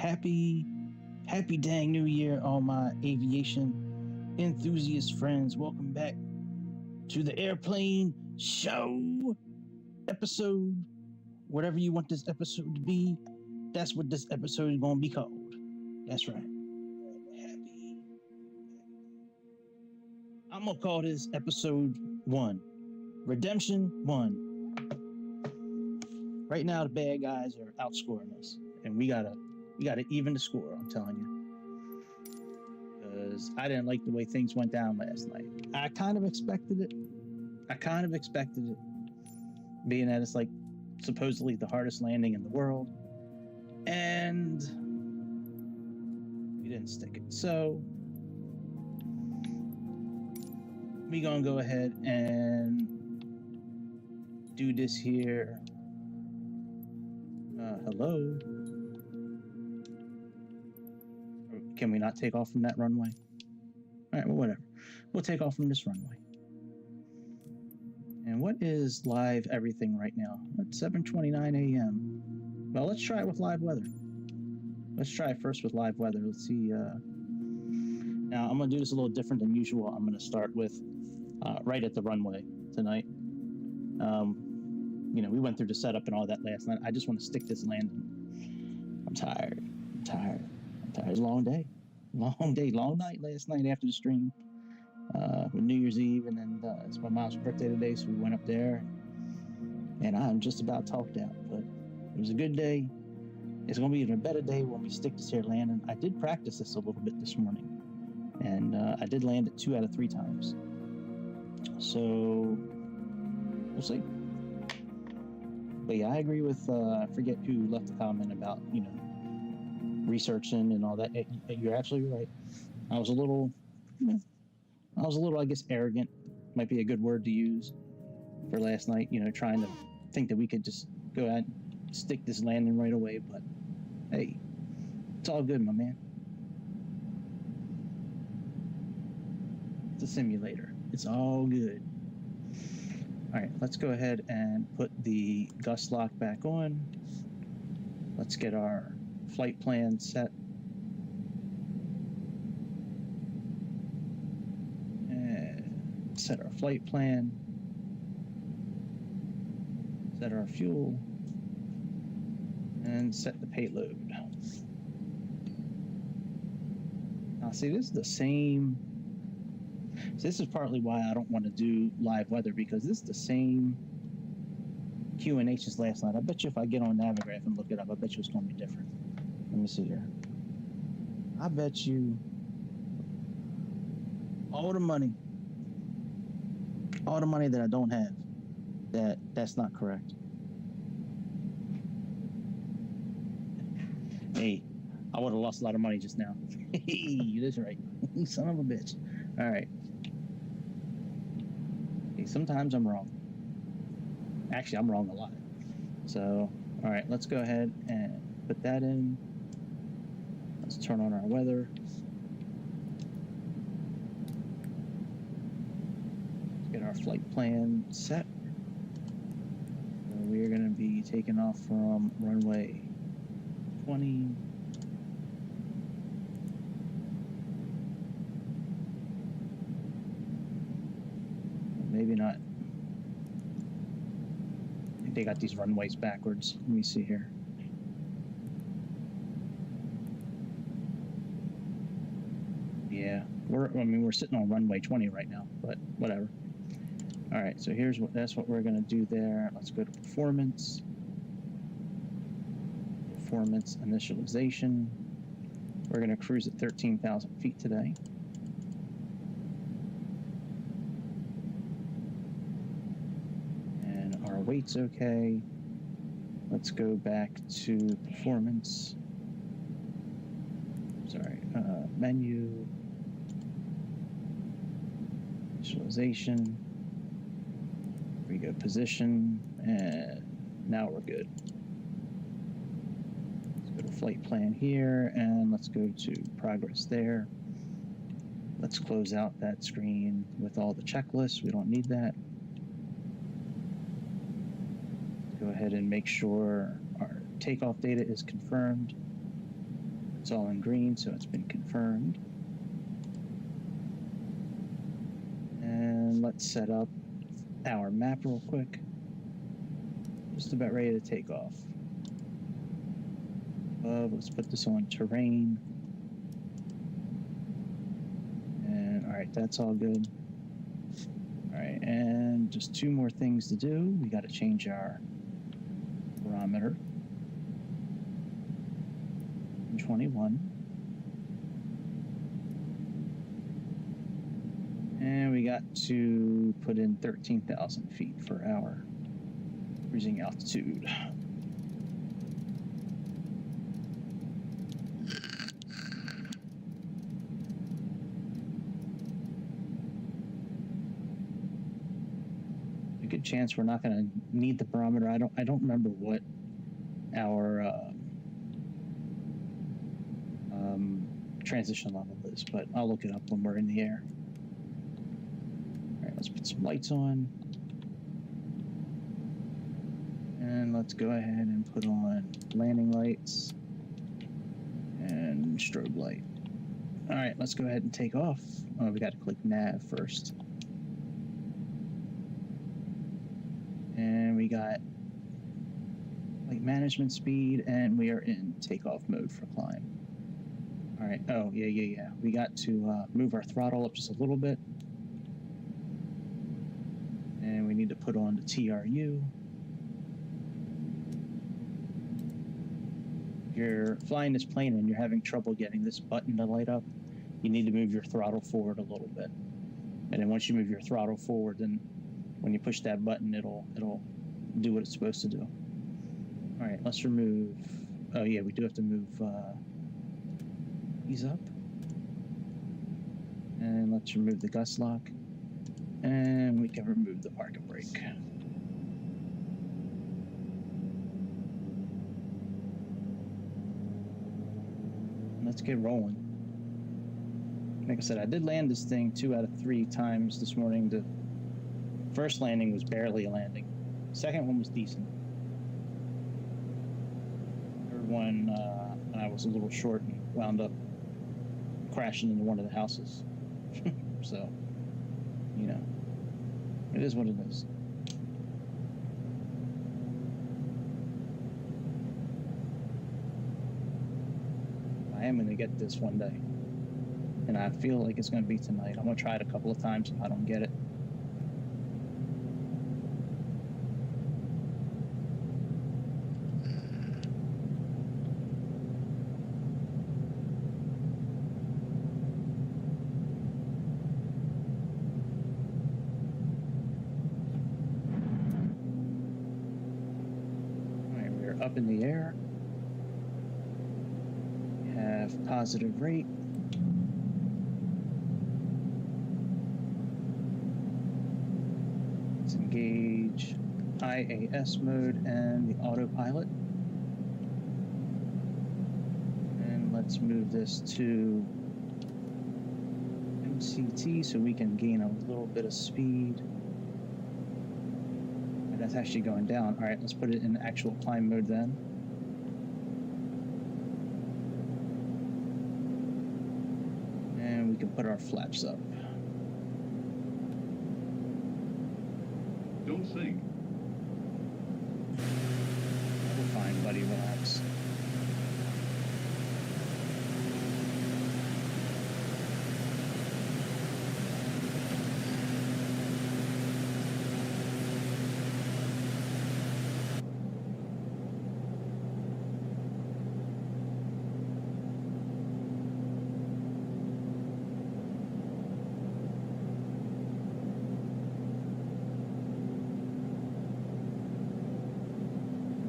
Happy dang New Year, all my aviation enthusiast friends. Welcome back to the Airplane Show episode. Whatever you want this episode to be, that's what this episode is going to be called. That's right. I'm going to call this episode 1. Redemption 1. Right now, the bad guys are outscoring us, and we gotta even the score, I'm telling you. Because I didn't like the way things went down last night. I kind of expected it. Being that it's like supposedly the hardest landing in the world. And we didn't stick it. So we gonna go ahead and do this here. Hello? Can we not take off from that runway? Alright, well, whatever. We'll take off from this runway. And what is live everything right now? It's 7:29 a.m. Well, let's try it with live weather. Let's try it first with live weather. Let's see. Now, I'm going to do this a little different than usual. I'm going to start with right at the runway tonight. We went through the setup and all that last night. I just want to stick this landing. I'm tired. It's a long day. Long night last night after the stream. With New Year's Eve, and then it's my mom's birthday today, so we went up there, and I'm just about talked out, but it was a good day. It's going to be even a better day when we stick this here landing. I did practice this a little bit this morning, and I did land it 2 out of 3 times, so we'll see. But yeah, I agree with, I forget who left a comment about, researching and all that. You're absolutely right. I was a little, I guess, arrogant, might be a good word to use for last night, trying to think that we could just go out and stick this landing right away. But hey, it's all good, my man. It's a simulator. It's all good. All right, let's go ahead and put the gust lock back on. Let's get our flight plan set. Set our flight plan, set our fuel, and set the payload. Now see, this is the same, so this is partly why I don't want to do live weather, because this is the same QNH as last night. I bet you if I get on Navigraph and look it up, I bet you it's going to be different. Let me see here. I bet you all the money that I don't have, that's not correct. Hey, I would have lost a lot of money just now. Hey, that's right. Son of a bitch. All right. Hey, sometimes I'm wrong. Actually, I'm wrong a lot. So, all right, let's go ahead and put that in. Let's turn on our weather. Get our flight plan set. We're going to be taking off from runway 20. Maybe not. I think they got these runways backwards. Let me see here. Yeah, we're sitting on runway 20 right now, but whatever. All right, so that's what we're going to do there. Let's go to performance initialization. We're going to cruise at 13,000 feet today. And our weight's okay. Let's go back to performance. Menu, initialization. We go position, and now we're good. Let's go to flight plan here, and let's go to progress there. Let's close out that screen with all the checklists. We don't need that. Go ahead and make sure our takeoff data is confirmed. It's all in green, so it's been confirmed. And let's set up our map real quick. Just about ready to take off. Let's put this on terrain. And all right, that's all good. All right, and just 2 more things to do. We got to change our barometer. 21. And we got to put in 13,000 feet for our cruising altitude. A good chance we're not going to need the barometer. I don't remember what our transition level is, but I'll look it up when we're in the air. All right, let's put some lights on. And let's go ahead and put on landing lights and strobe light. All right, let's go ahead and take off. Oh, we got to click nav first. And we got flight management speed, and we are in takeoff mode for climb. All right, oh, yeah. We got to move our throttle up just a little bit. And we need to put on the TRU. If you're flying this plane and you're having trouble getting this button to light up, you need to move your throttle forward a little bit. And then once you move your throttle forward, then when you push that button, it'll do what it's supposed to do. All right, let's remove, oh yeah, we do have to move these up. And let's remove the gust lock. And we can remove the parking brake. Let's get rolling. Like I said, I did land this thing 2 out of 3 times this morning. The first landing was barely a landing. Second one was decent. Third one, I was a little short and wound up crashing into one of the houses. So, you know, it is what it is. I am going to get this one day. And I feel like it's going to be tonight. I'm going to try it a couple of times if I don't get it. Up in the air, we have positive rate. Let's engage IAS mode and the autopilot. And let's move this to MCT so we can gain a little bit of speed. That's actually going down. All right, let's put it in actual climb mode then. And we can put our flaps up. Don't sing. We're fine, buddy, relax.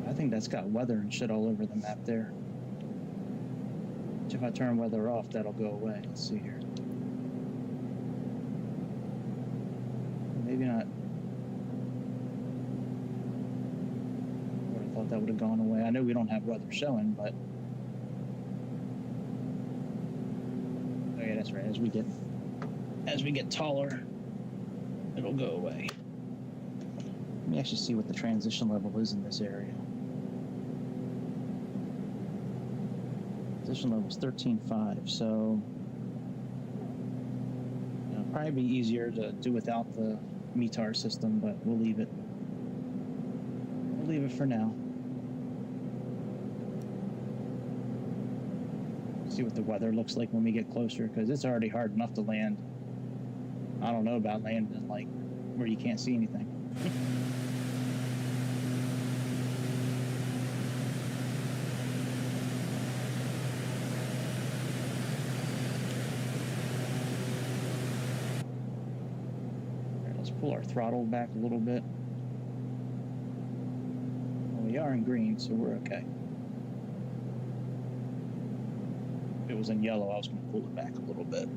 I think that's got weather and shit all over the map there. If I turn weather off, that'll go away. Let's see here. Maybe not. I would have thought that would have gone away. I know we don't have weather showing, but oh yeah, that's right. As we get taller, it'll go away. Let me actually see what the transition level is in this area. Position level is 13.5, so it'll probably be easier to do without the METAR system, but we'll leave it. We'll leave it for now. See what the weather looks like when we get closer, because it's already hard enough to land. I don't know about landing like where you can't see anything. Pull our throttle back a little bit. Well, we are in green, so we're okay. If it was in yellow, I was going to pull it back a little bit.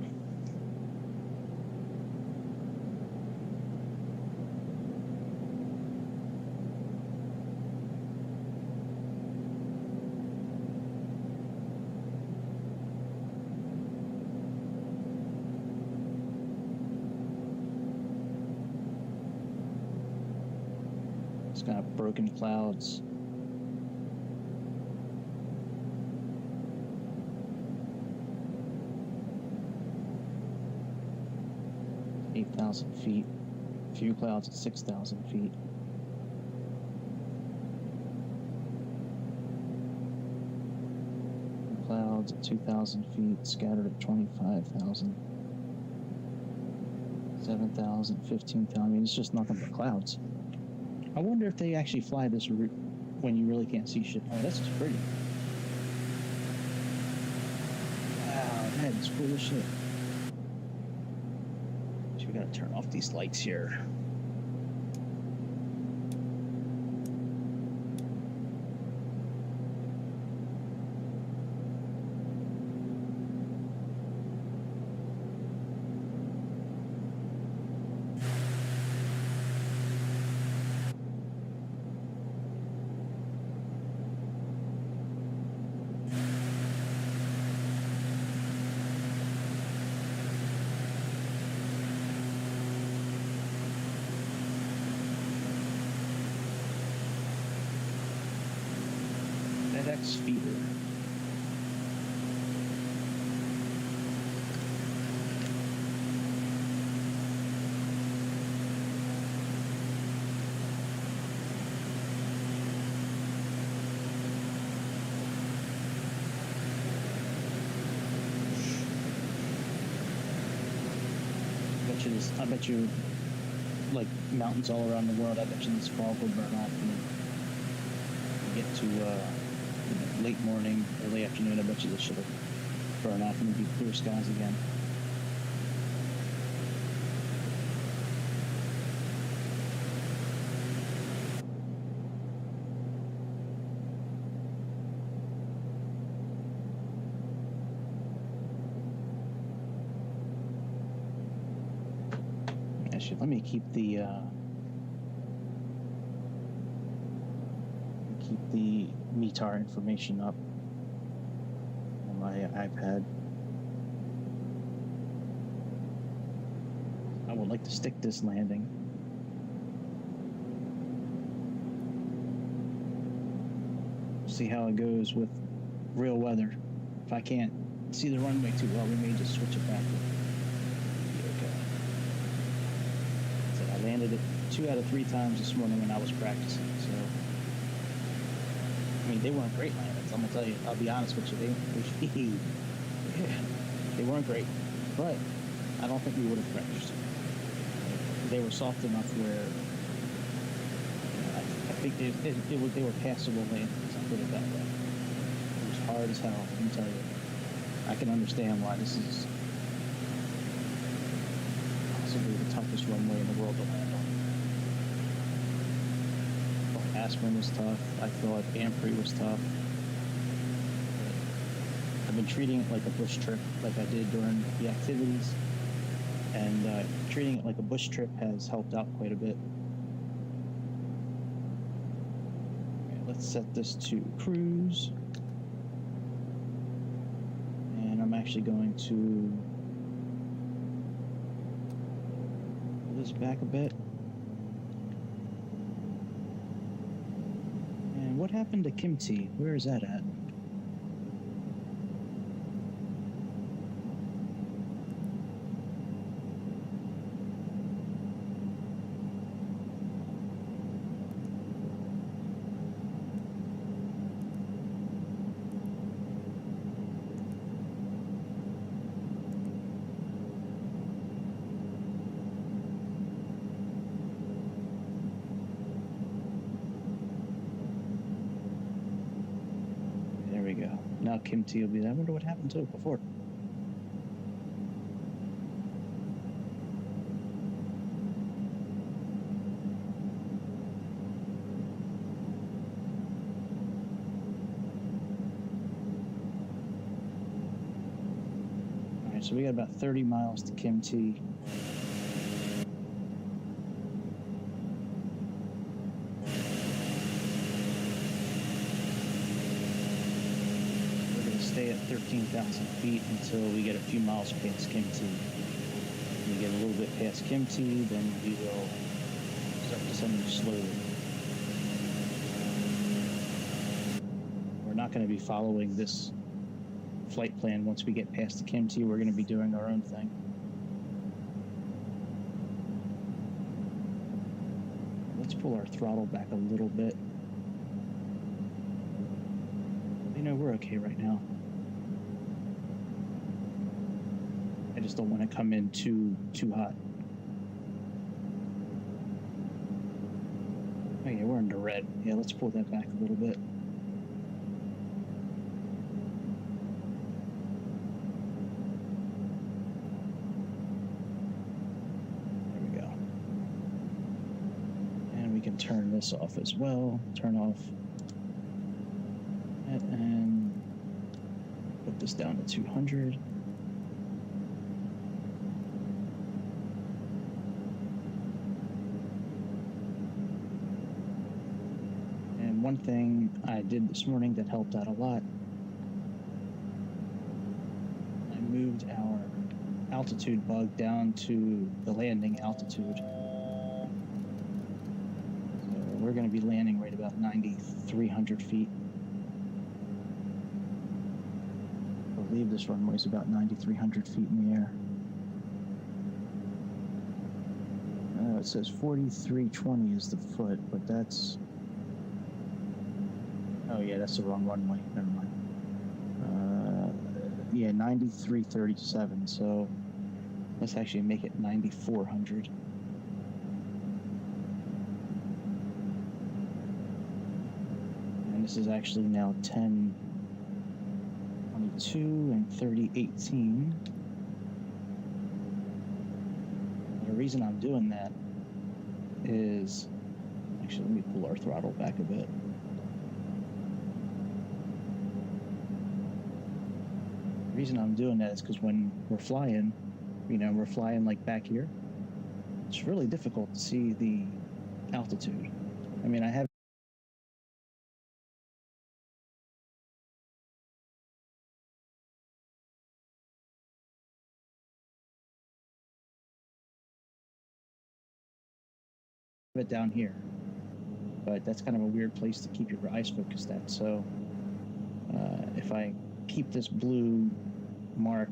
Got broken clouds. (8,000 feet). Few clouds at 6,000 feet. Clouds at 2,000 feet, scattered at 25,000. 7,000, 15,000. I mean, it's just nothing but clouds. I wonder if they actually fly this route when you really can't see shit. Oh, this is pretty. Wow, that is cool as shit. So we gotta turn off these lights here. FedEx feeder. I bet you, like mountains all around the world, I bet you this fog will burn off when you get to late morning, early afternoon. I bet you this should have burned off and be clear skies again. Actually, let me keep the METAR information up on my iPad. I would like to stick this landing. See how it goes with real weather. If I can't see the runway too well, we may just switch it back. I landed it 2 out of 3 times this morning when I was practicing, so I mean, they weren't great landings, I'm gonna tell you. I'll be honest with you, they weren't great, but I don't think we would have crashed. They were soft enough where I think they were passable landings, I'll put it that way. It was hard as hell, I can tell you. I can understand why this is the toughest runway in the world to land on. I thought Aspen was tough. I thought Ampere was tough. I've been treating it like a bush trip, like I did during the activities, and treating it like a bush trip has helped out quite a bit. Okay, let's set this to cruise, and I'm actually going to back a bit. And what happened to Kimchi? Where is that at? Now Kim T will be there. I wonder what happened to it before. All right, so we got about 30 miles to Kim T. Stay at 13,000 feet until we get a few miles past Kim T. When we get a little bit past Kim T, then we will start descending slowly. We're not going to be following this flight plan. Once we get past the Kim T, we're going to be doing our own thing. Let's pull our throttle back a little bit. You know, we're okay right now. I just don't want to come in too hot. Oh yeah, we're in the red. Yeah, let's pull that back a little bit. There we go. And we can turn this off as well. Turn off that and put this down to 200. One thing I did this morning that helped out a lot, I moved our altitude bug down to the landing altitude. So we're going to be landing right about 9,300 feet. I believe this runway is about 9,300 feet in the air. It says 4320 is the foot, but that's... Oh yeah, that's the wrong runway. Never mind. Yeah, 9337. So let's actually make it 9,400. And this is actually now 10:22 and 30:18. The reason I'm doing that is actually, let me pull our throttle back a bit. The reason I'm doing that is because when we're flying, you know, we're flying like back here, it's really difficult to see the altitude. I mean, I have it down here, but that's kind of a weird place to keep your eyes focused at. So if I keep this blue mark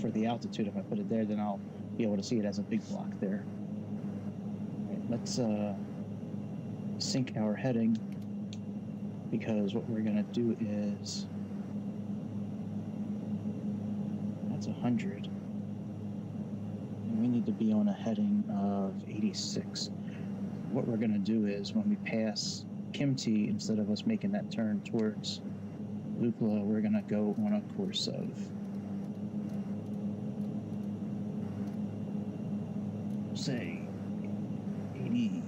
for the altitude, if I put it there, then I'll be able to see it as a big block there. All right, let's sync our heading, because what we're going to do is, that's 100, and we need to be on a heading of 86. What we're going to do is, when we pass Kim T, instead of us making that turn towards Lukla, we're going to go on a course of, say, 80.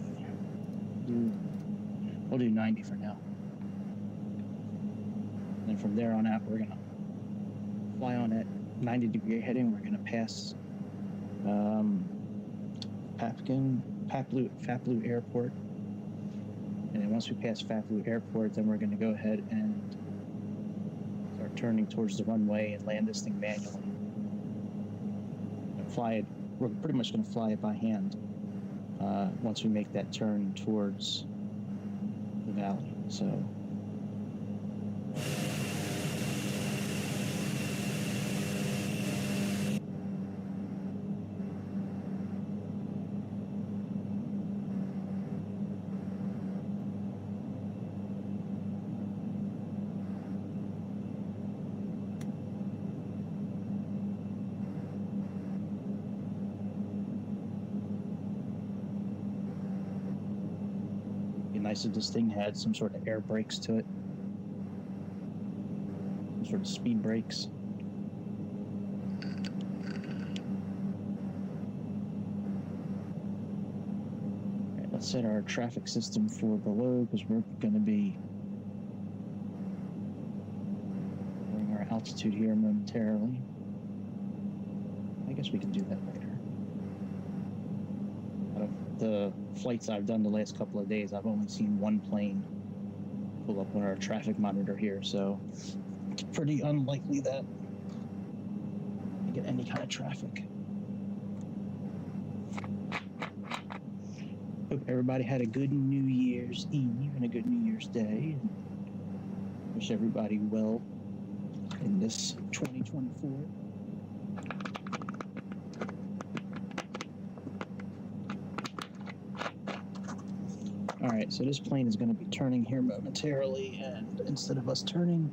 We'll do 90 for now. And then from there on out, we're going to fly on that 90-degree heading. We're going to pass Faplu Airport. And then once we pass Faplu Airport, then we're going to go ahead and start turning towards the runway and land this thing manually. And fly it. We're pretty much going to fly it by hand once we make that turn towards the valley. So. Nice if this thing had some sort of air brakes to it. sort of speed brakes. All right, let's set our traffic system for below because we're going to be lowering our altitude here momentarily. I guess we can do that later. Out of the flights I've done the last couple of days, I've only seen one plane pull up on our traffic monitor here, so it's pretty unlikely that we get any kind of traffic. Hope everybody had a good New Year's Eve and a good New Year's Day. Wish everybody well in this 2024. All right, so this plane is going to be turning here momentarily, and instead of us turning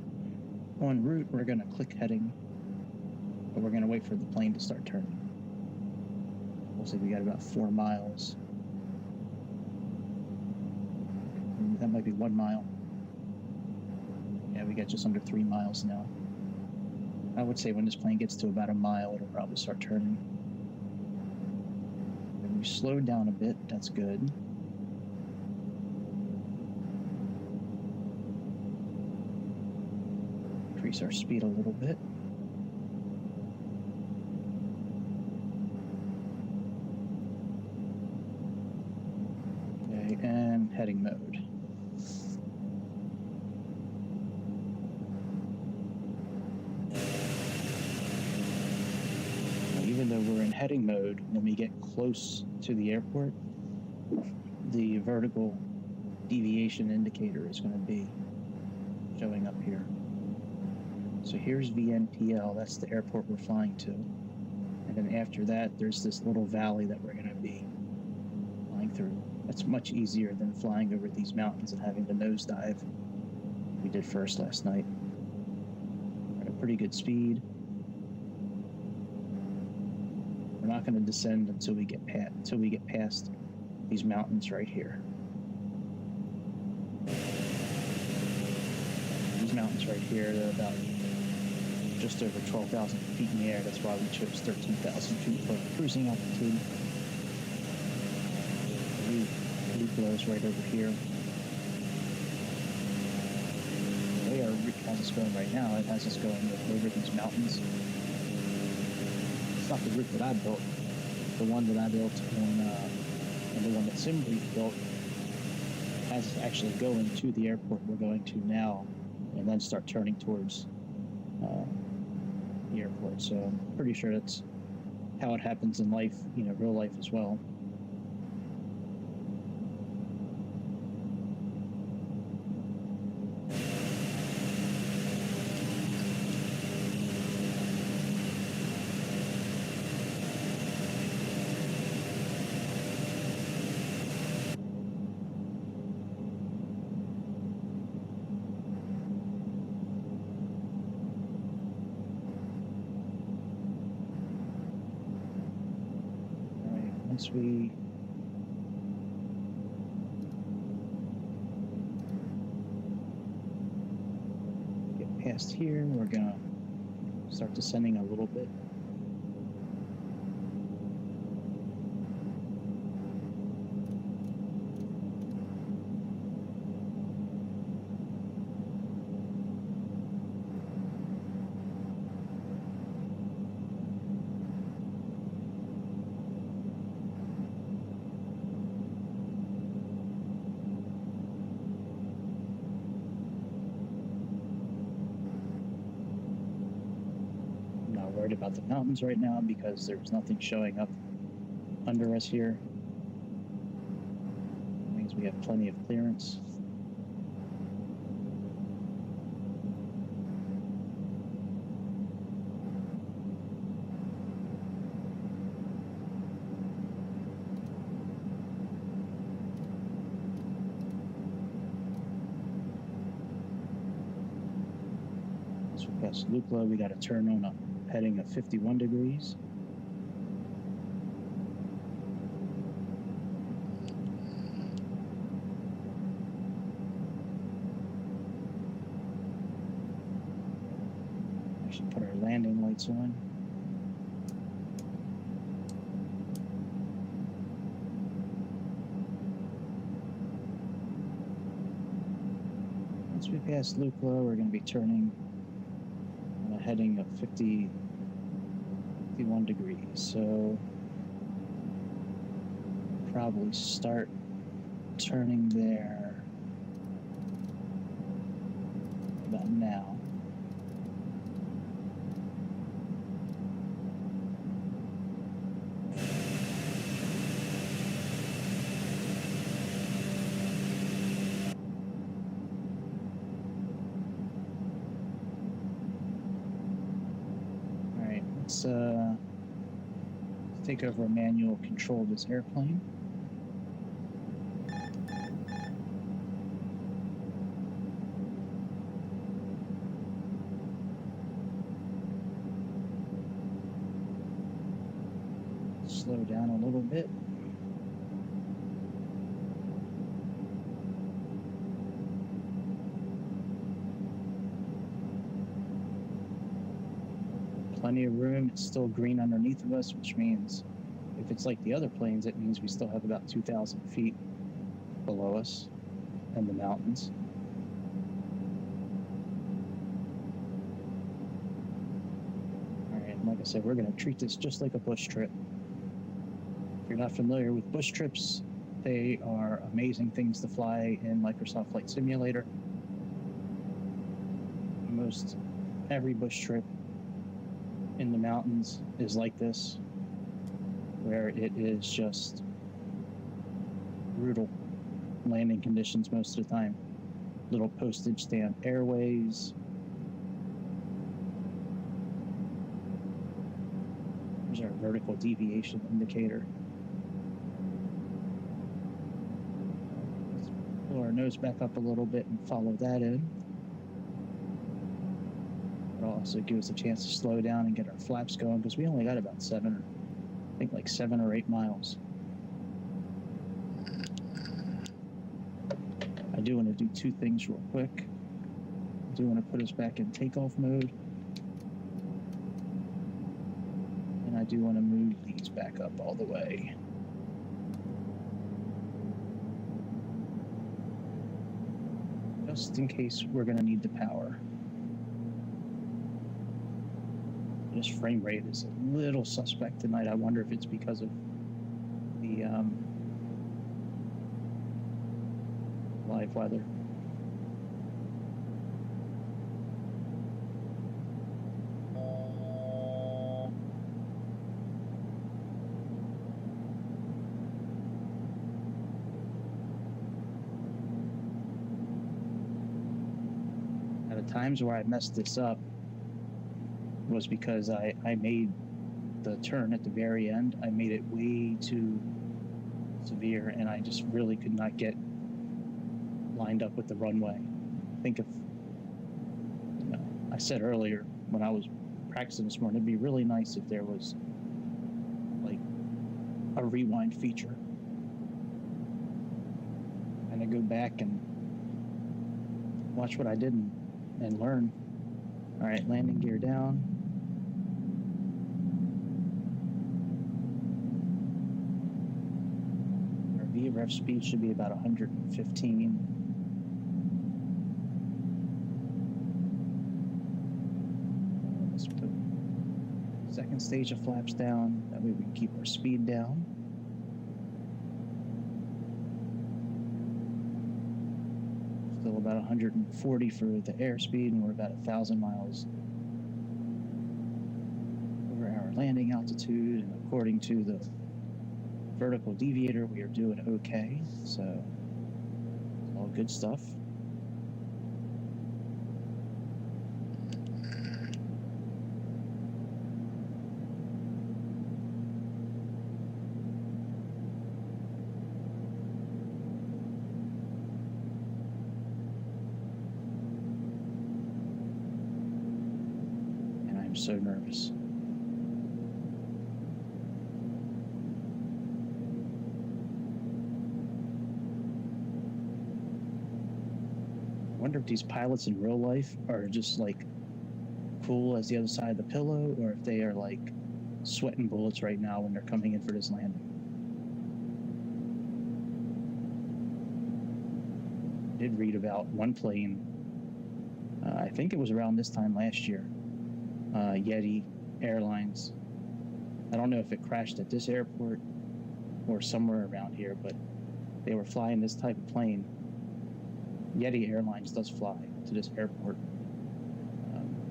en route, we're going to click heading, but we're going to wait for the plane to start turning. Looks like we got about 4 miles. That might be 1 mile. Yeah, we got just under 3 miles now. I would say when this plane gets to about 1 mile, it'll probably start turning. And we slowed down a bit, that's good. Increase our speed a little bit. Okay, and heading mode. Even though we're in heading mode, when we get close to the airport, the vertical deviation indicator is going to be showing up here. So here's VNPL, that's the airport we're flying to. And then after that, there's this little valley that we're going to be flying through. That's much easier than flying over these mountains and having to nosedive. We did first last night. We're at a pretty good speed. We're not going to descend until we get past these mountains right here. These mountains right here, they're about just over 12,000 feet in the air. That's why we chose 13,000 feet for cruising altitude. Lukla is right over here. The way our route has us going right now, it has us going over these mountains. It's not the route that I built. The one that I built and the one that SimBrief built has us actually going to the airport we're going to now, and then start turning towards the airport. So I'm pretty sure that's how it happens in life, real life as well. Once we get past here, we're gonna start descending a little bit. Worried about the mountains right now because there's nothing showing up under us here. That means we have plenty of clearance. Once we pass Lukla, we got to turn on a heading of 51 degrees. lights on. Once we pass Lukla, we're going to be turning on a heading of 51 degrees. So probably start turning there about now. Let's take over a manual control of this airplane. Slow down a little bit. Plenty of room. It's still green underneath of us, which means if it's like the other planes, it means we still have about 2,000 feet below us in the mountains. All right, and like I said, we're going to treat this just like a bush trip. If you're not familiar with bush trips, they are amazing things to fly in Microsoft Flight Simulator. Most every bush trip in the mountains is like this, where it is just brutal landing conditions most of the time. Little postage stamp airways. There's our vertical deviation indicator. Let's pull our nose back up a little bit and follow that in. It'll also give us a chance to slow down and get our flaps going, because we only got about 7 or 8 miles. I do want to do two things real quick. I do want to put us back in takeoff mode. And I do want to move these back up all the way. Just in case we're going to need the power. This frame rate is a little suspect tonight. I wonder if it's because of the live weather. Now, the times where I messed this up was because I made the turn at the very end. I made it way too severe, and I just really could not get lined up with the runway. Think of, I said earlier when I was practicing this morning, it'd be really nice if there was like a rewind feature. And I go back and watch what I did and learn. All right, landing gear down. Our VREF speed should be about 115. Let's put second stage of flaps down. That way we can keep our speed down. Still about 140 for the airspeed, and we're about 1,000 miles over our landing altitude. And according to the vertical deviator, we are doing okay. So it's all good stuff. So nervous. I wonder if these pilots in real life are just like cool as the other side of the pillow, or if they are like sweating bullets right now when they're coming in for this landing. I did read about one plane, I think it was around this time last year, Yeti Airlines. I don't know if it crashed at this airport or somewhere around here, but they were flying this type of plane. Yeti Airlines does fly to this airport.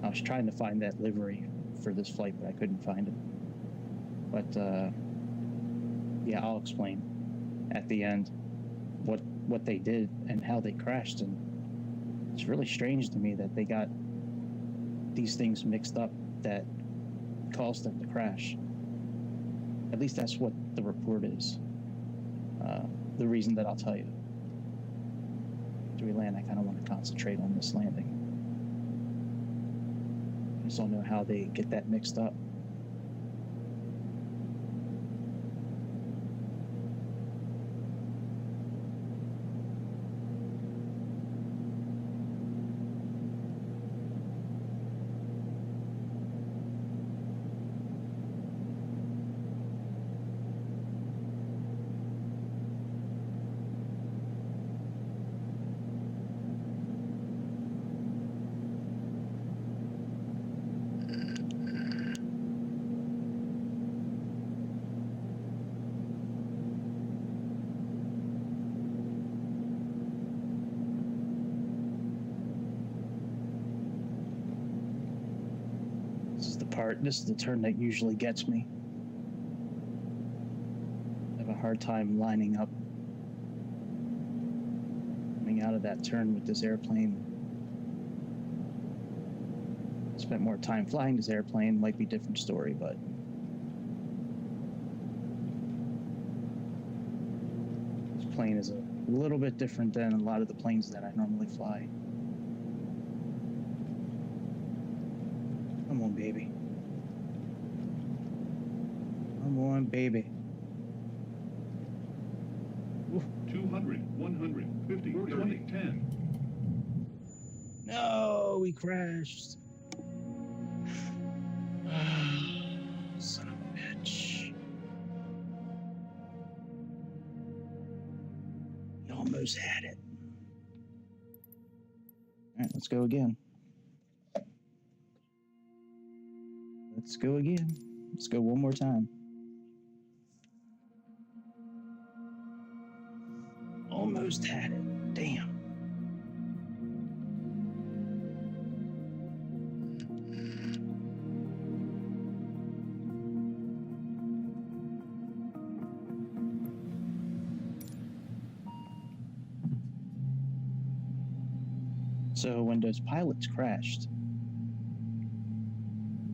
I was trying to find that livery for this flight, but I couldn't find it. But yeah, I'll explain at the end what they did and how they crashed. And it's really strange to me that they got these things mixed up that caused them to crash. At least that's what the report is. The reason that I'll tell you. After we land, I kind of want to concentrate on this landing. I just don't know how they get that mixed up. This is the turn that usually gets me. I have a hard time lining up coming out of that turn with this airplane. I spent more time flying this airplane, might be a different story, but this plane is a little bit different than a lot of the planes that I normally fly. Come on, baby. Come on, baby. 200, 150, 20, 10. No, we crashed. Son of a bitch. We almost had it. All right, let's go again. Let's go again. Let's go one more time. Almost had it. Damn. So when those pilots crashed,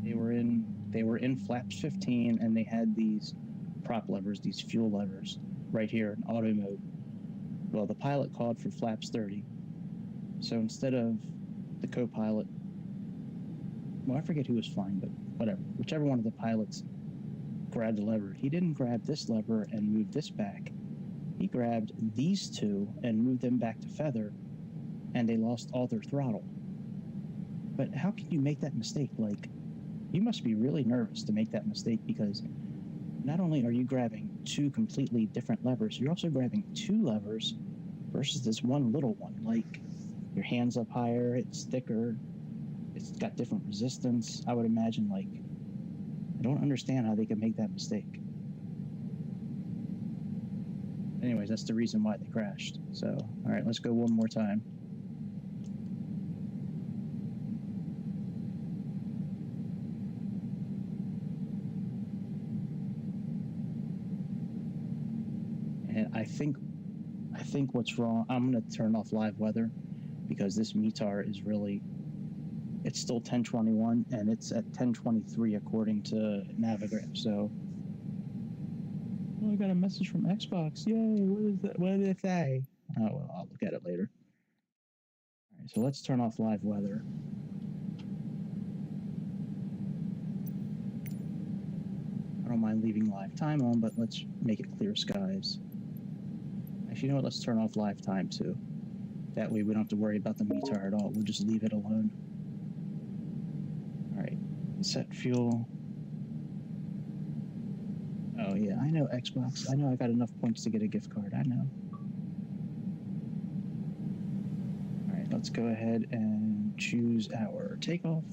they were in flaps 15, and they had these prop levers, these fuel levers, right here in auto mode. Well, the pilot called for flaps 30. So instead of the co-pilot, well, I forget who was flying, but whatever, whichever one of the pilots grabbed the lever, he didn't grab this lever and move this back. He grabbed these two and moved them back to feather, and they lost all their throttle. But how can you make that mistake? Like, you must be really nervous to make that mistake, because not only are you grabbing two completely different levers, you're also grabbing two levers versus this one little one. Like, your hand's up higher, it's thicker, it's got different resistance. I would imagine, like, I don't understand how they could make that mistake. Anyways, that's the reason why they crashed. So, all right, let's go one more time. And I think what's wrong, I'm going to turn off live weather, because this METAR is really, it's still 1021 and it's at 1023 according to Navigraph. So, oh, I got a message from Xbox. Yay, what is that? What did it say? Oh, well, I'll look at it later. All right, so let's turn off live weather. I don't mind leaving live time on, but let's make it clear skies. Actually, you know what? Let's turn off live time too. That way we don't have to worry about the METAR at all. We'll just leave it alone. All Set fuel. Oh yeah, I know Xbox. I know I got enough points to get a gift card. I know. All right, let's go ahead and choose our takeoff.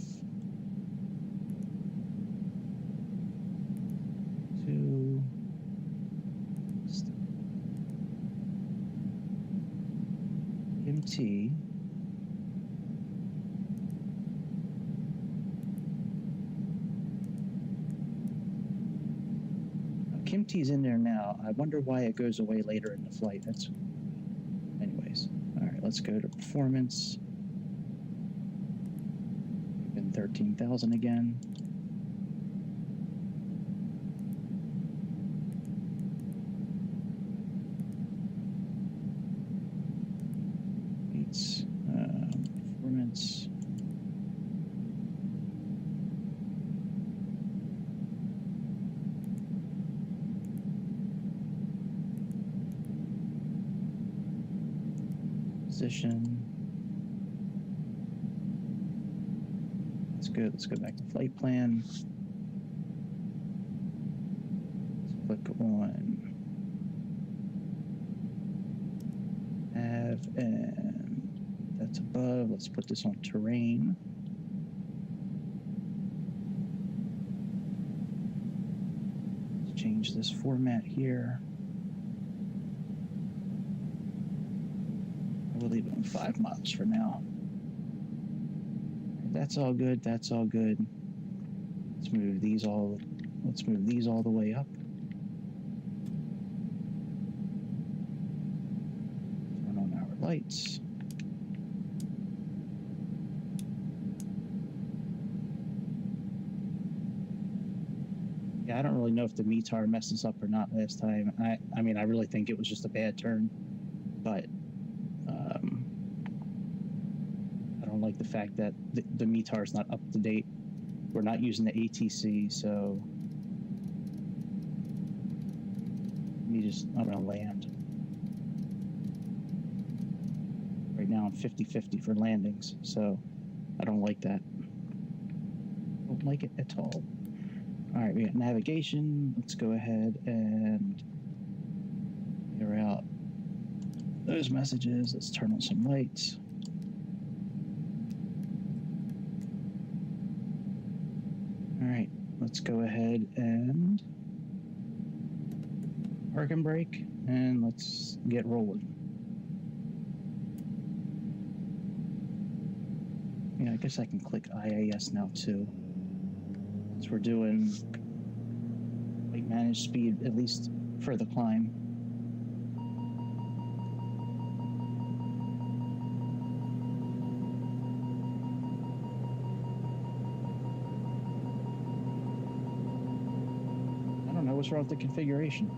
To MT. Kimty's in there now. I wonder why it goes away later in the flight. That's, anyways. All right, let's go to performance. Been 13,000 again. It's performance. Position. That's good. Let's go back to flight plan. Let's click on nav, and that's above. Let's put this on terrain. Let's change this format here. We'll leave it on 5 miles for now. That's all good. That's all good. Let's move these all. Let's move these all the way up. Turn on our lights. Yeah, I don't really know if the METAR messes up or not last time. I mean, I really think it was just a bad turn, but I don't like the fact that the METAR is not up to date. We're not using the ATC, so I'm gonna land. Right now I'm 50-50 for landings, so I don't like that. Don't like it at all. All right, we got navigation. Let's go ahead and clear out those messages. Let's turn on some lights. All right, let's go ahead and park and brake, and let's get rolling. Yeah, I guess I can click IAS now too, since we're doing like managed speed, at least for the climb. I don't know what's wrong with the configuration.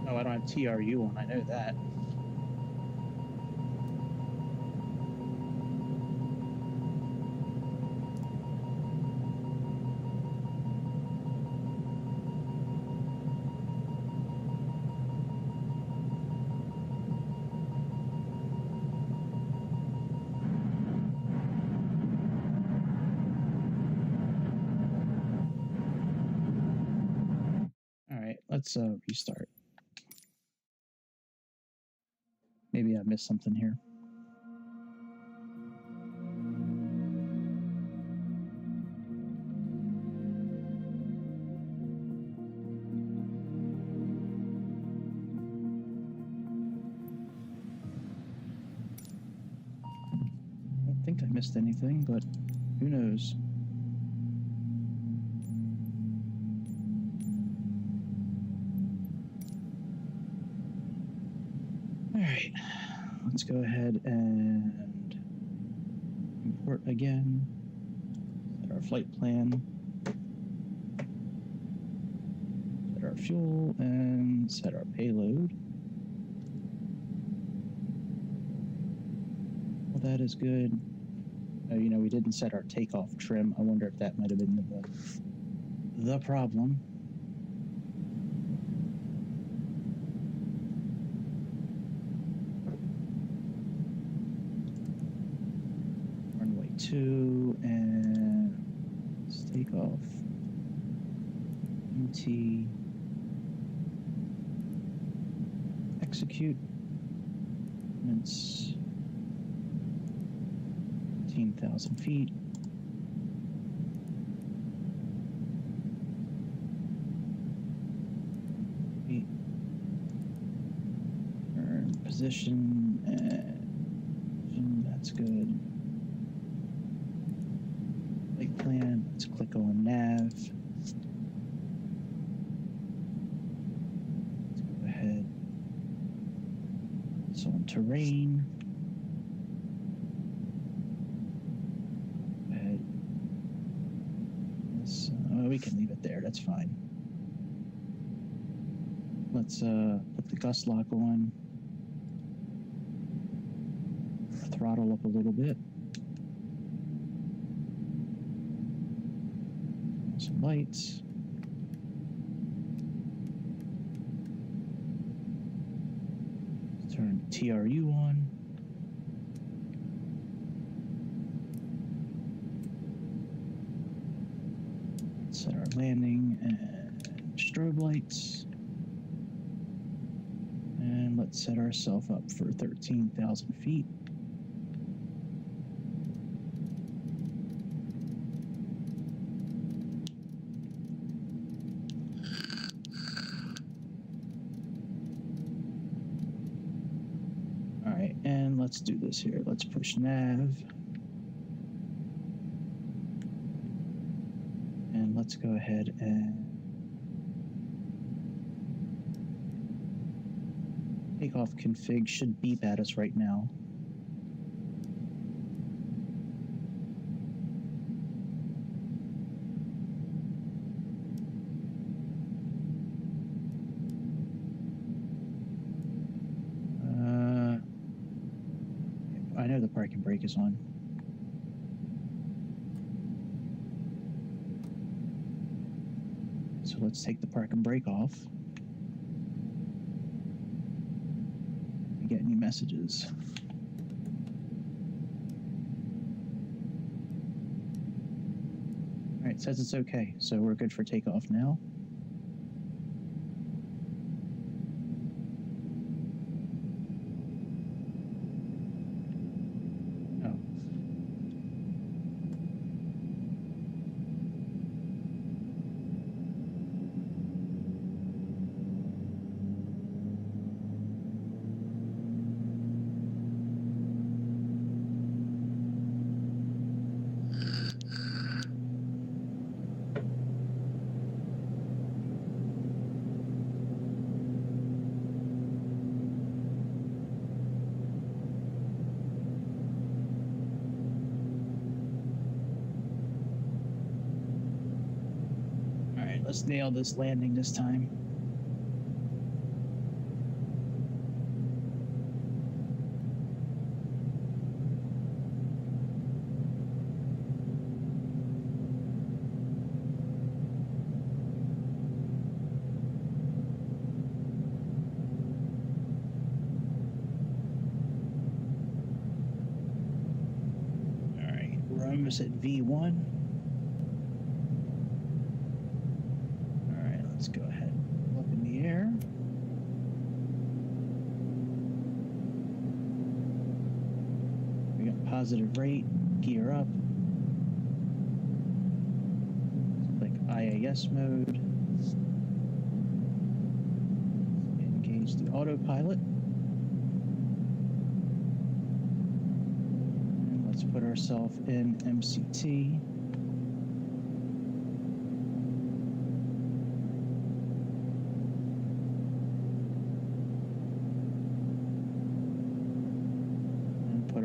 Oh, I don't have TRU on, I know that. All right, let's restart. Maybe I missed something here. I don't think I missed anything, but who knows? All right, let's go ahead and import again. Set our flight plan. Set our fuel and set our payload. Well, that is good. You know, we didn't set our takeoff trim. I wonder if that might have been the problem. Runway 2, and let's take off. MT. Execute. It's 15,000 feet. Earn position, and that's good. Flight plan, let's click on nav. Let's go ahead. It's on terrain. Go ahead. We can leave it there, that's fine. Let's put the gust lock on. Throttle up a little bit. Some lights. Let's turn TRU on. Set our landing and strobe lights. And let's set ourselves up for 13,000 feet. All right, and let's do this here. Let's push nav. And let's go ahead and takeoff config should beep at us right now. I know the parking brake is on. So let's take the parking brake off. Get any messages. All right, it says it's okay, so we're good for takeoff now. Oh. Let's nail this landing this time. All right, we're almost at V1. Let's go ahead, up in the air. We got positive rate, gear up. Click IAS mode. Engage the autopilot. And let's put ourselves in MCT.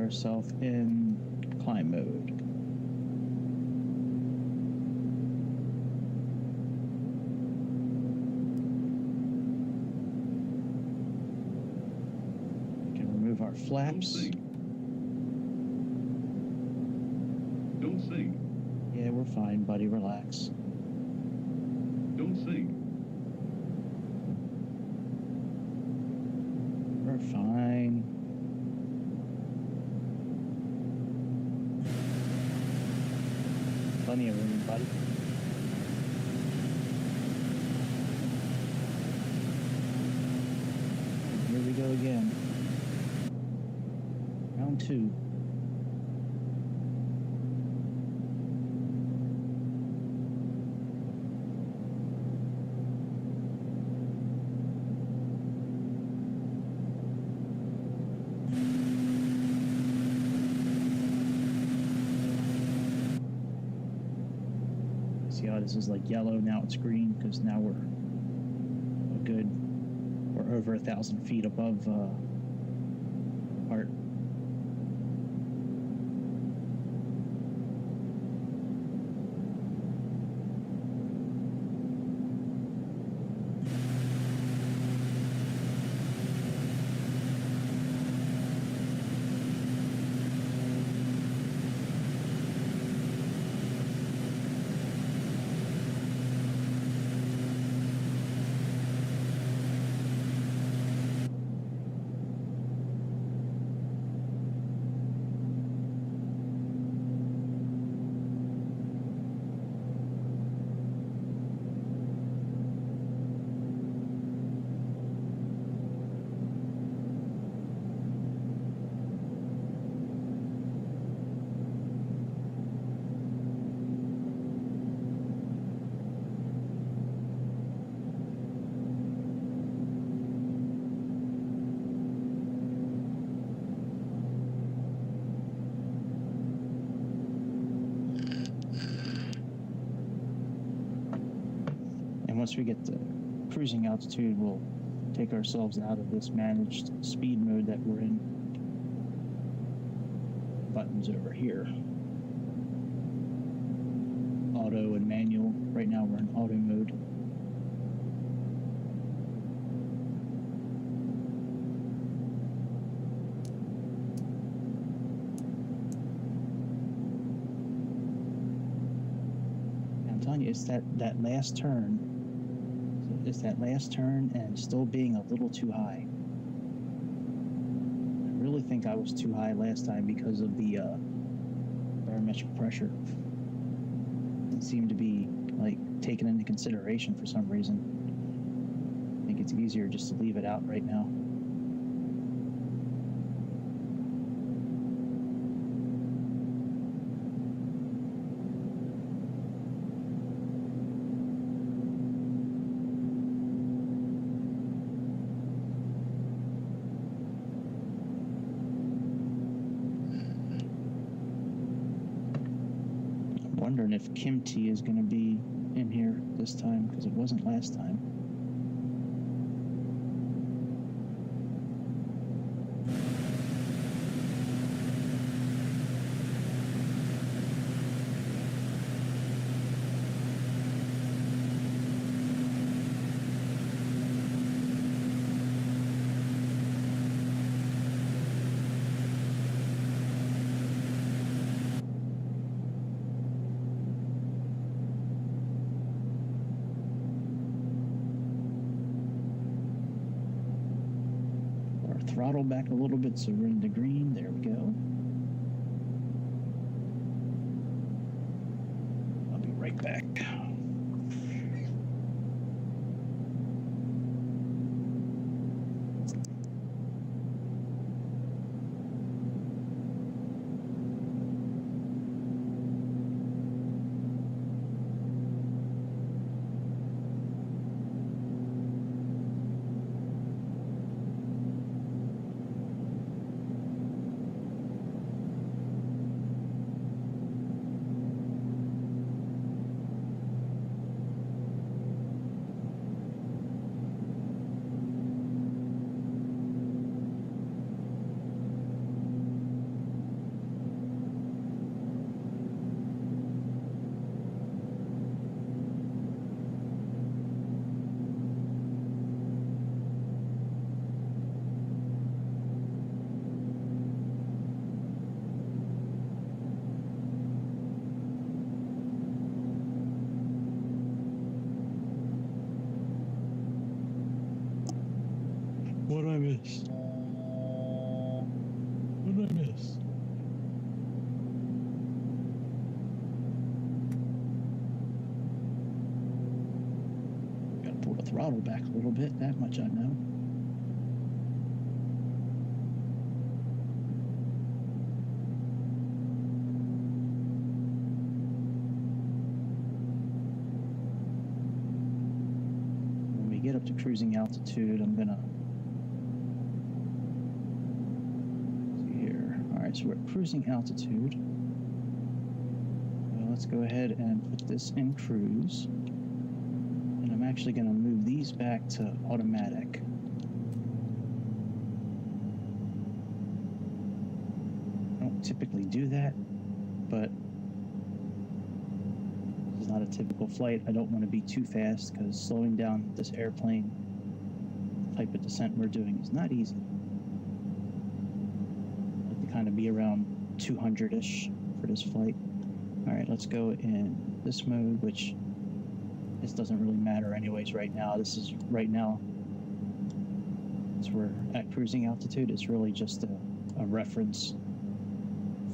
Ourselves in climb mode. We can remove our flaps. Don't sink. Yeah, we're fine, buddy. Relax. Don't sink. We're fine. Plenty of room, buddy. Here we go again. Round 2. See how this is like yellow, now it's green, because now we're over 1,000 feet above Hart. Once we get to cruising altitude, we'll take ourselves out of this managed speed mode that we're in. Buttons over here. Auto and manual. Right now we're in auto mode. I'm telling you, it's that last turn. It's that last turn and still being a little too high. I really think I was too high last time because of the barometric pressure. It seemed to be like taken into consideration for some reason. I think it's easier just to leave it out right now. Wondering if Kimchi is going to be in here this time, because it wasn't last time. Throttle back a little bit so we're in the green. There we go. I'll be right back. What did I miss? Gotta pull the throttle back a little bit, that much I know. When we get up to cruising altitude, I'm gonna see here. All right, so we're at cruising altitude. Well, let's go ahead and put this in cruise. And I'm actually gonna move these back to automatic. I don't typically do that, but this is not a typical flight. I don't want to be too fast because slowing down this airplane, the type of descent we're doing, is not easy. I like to kind of be around 200-ish for this flight. All right, let's go in this mode, which this doesn't really matter anyways right now. This is right now, as we're at cruising altitude, it's really just a reference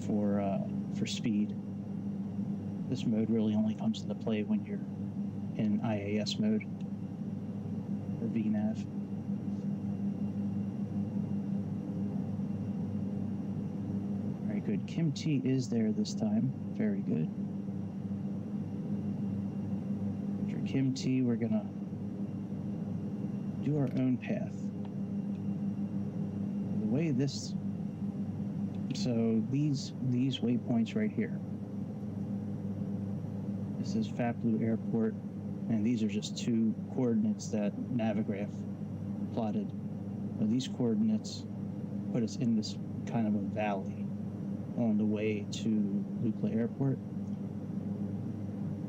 for speed. This mode really only comes into play when you're in IAS mode or VNAV. Very good. Kim T is there this time. Very good. After Kim T, we're gonna do our own path. The way this, so these waypoints right here. This is Faplu Airport, and these are just two coordinates that Navigraph plotted. Now, these coordinates put us in this kind of a valley on the way to Lukla Airport.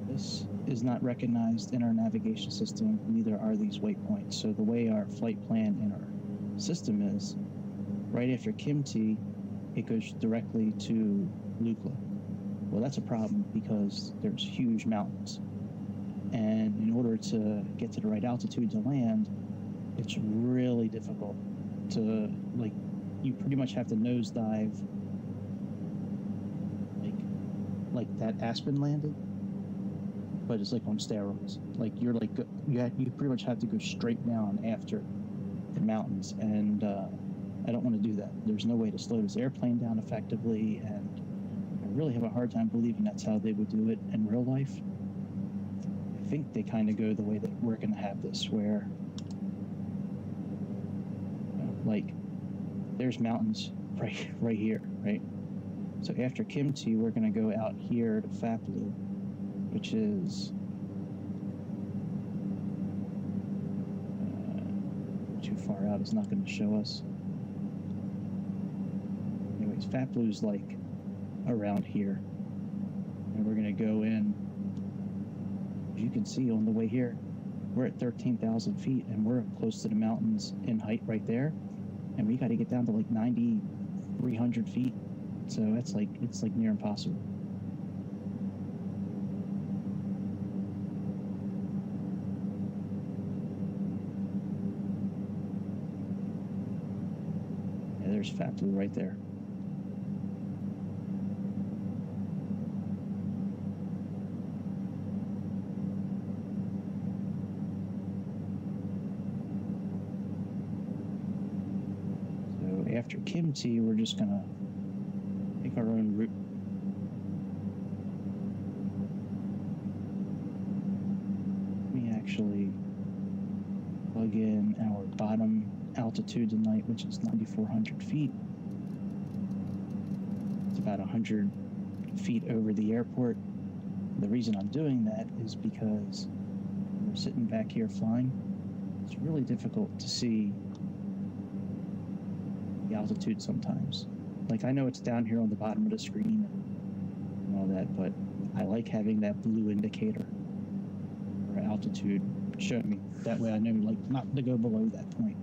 This is not recognized in our navigation system, neither are these waypoints. So the way our flight plan in our system is, right after Kim T, it goes directly to Lukla. Well, that's a problem because there's huge mountains. And in order to get to the right altitude to land, it's really difficult to, like, you pretty much have to nosedive like that Aspen landing, but it's like on steroids. Like you're like, you pretty much have to go straight down after the mountains. And I don't want to do that. There's no way to slow this airplane down effectively, and I really have a hard time believing that's how they would do it in real life. I think they kind of go the way that we're going to have this, where like there's mountains right here, right? So after Kim T, we're going to go out here to Faplu, which is too far out. It's not going to show us. Anyways, Faplu's like around here, and we're going to go in. As you can see on the way here, we're at 13,000 feet, and we're close to the mountains in height right there, and we got to get down to like 9,300 feet. So it's like near impossible. Yeah, there's Faplu right there. So after Kim T, we're just gonna take our own route. Let me actually plug in our bottom altitude tonight, which is 9,400 feet. It's about 100 feet over the airport. The reason I'm doing that is because when we're sitting back here flying, it's really difficult to see the altitude sometimes. Like, I know it's down here on the bottom of the screen and all that, but I like having that blue indicator for altitude showing me. That way I know, like, not to go below that point.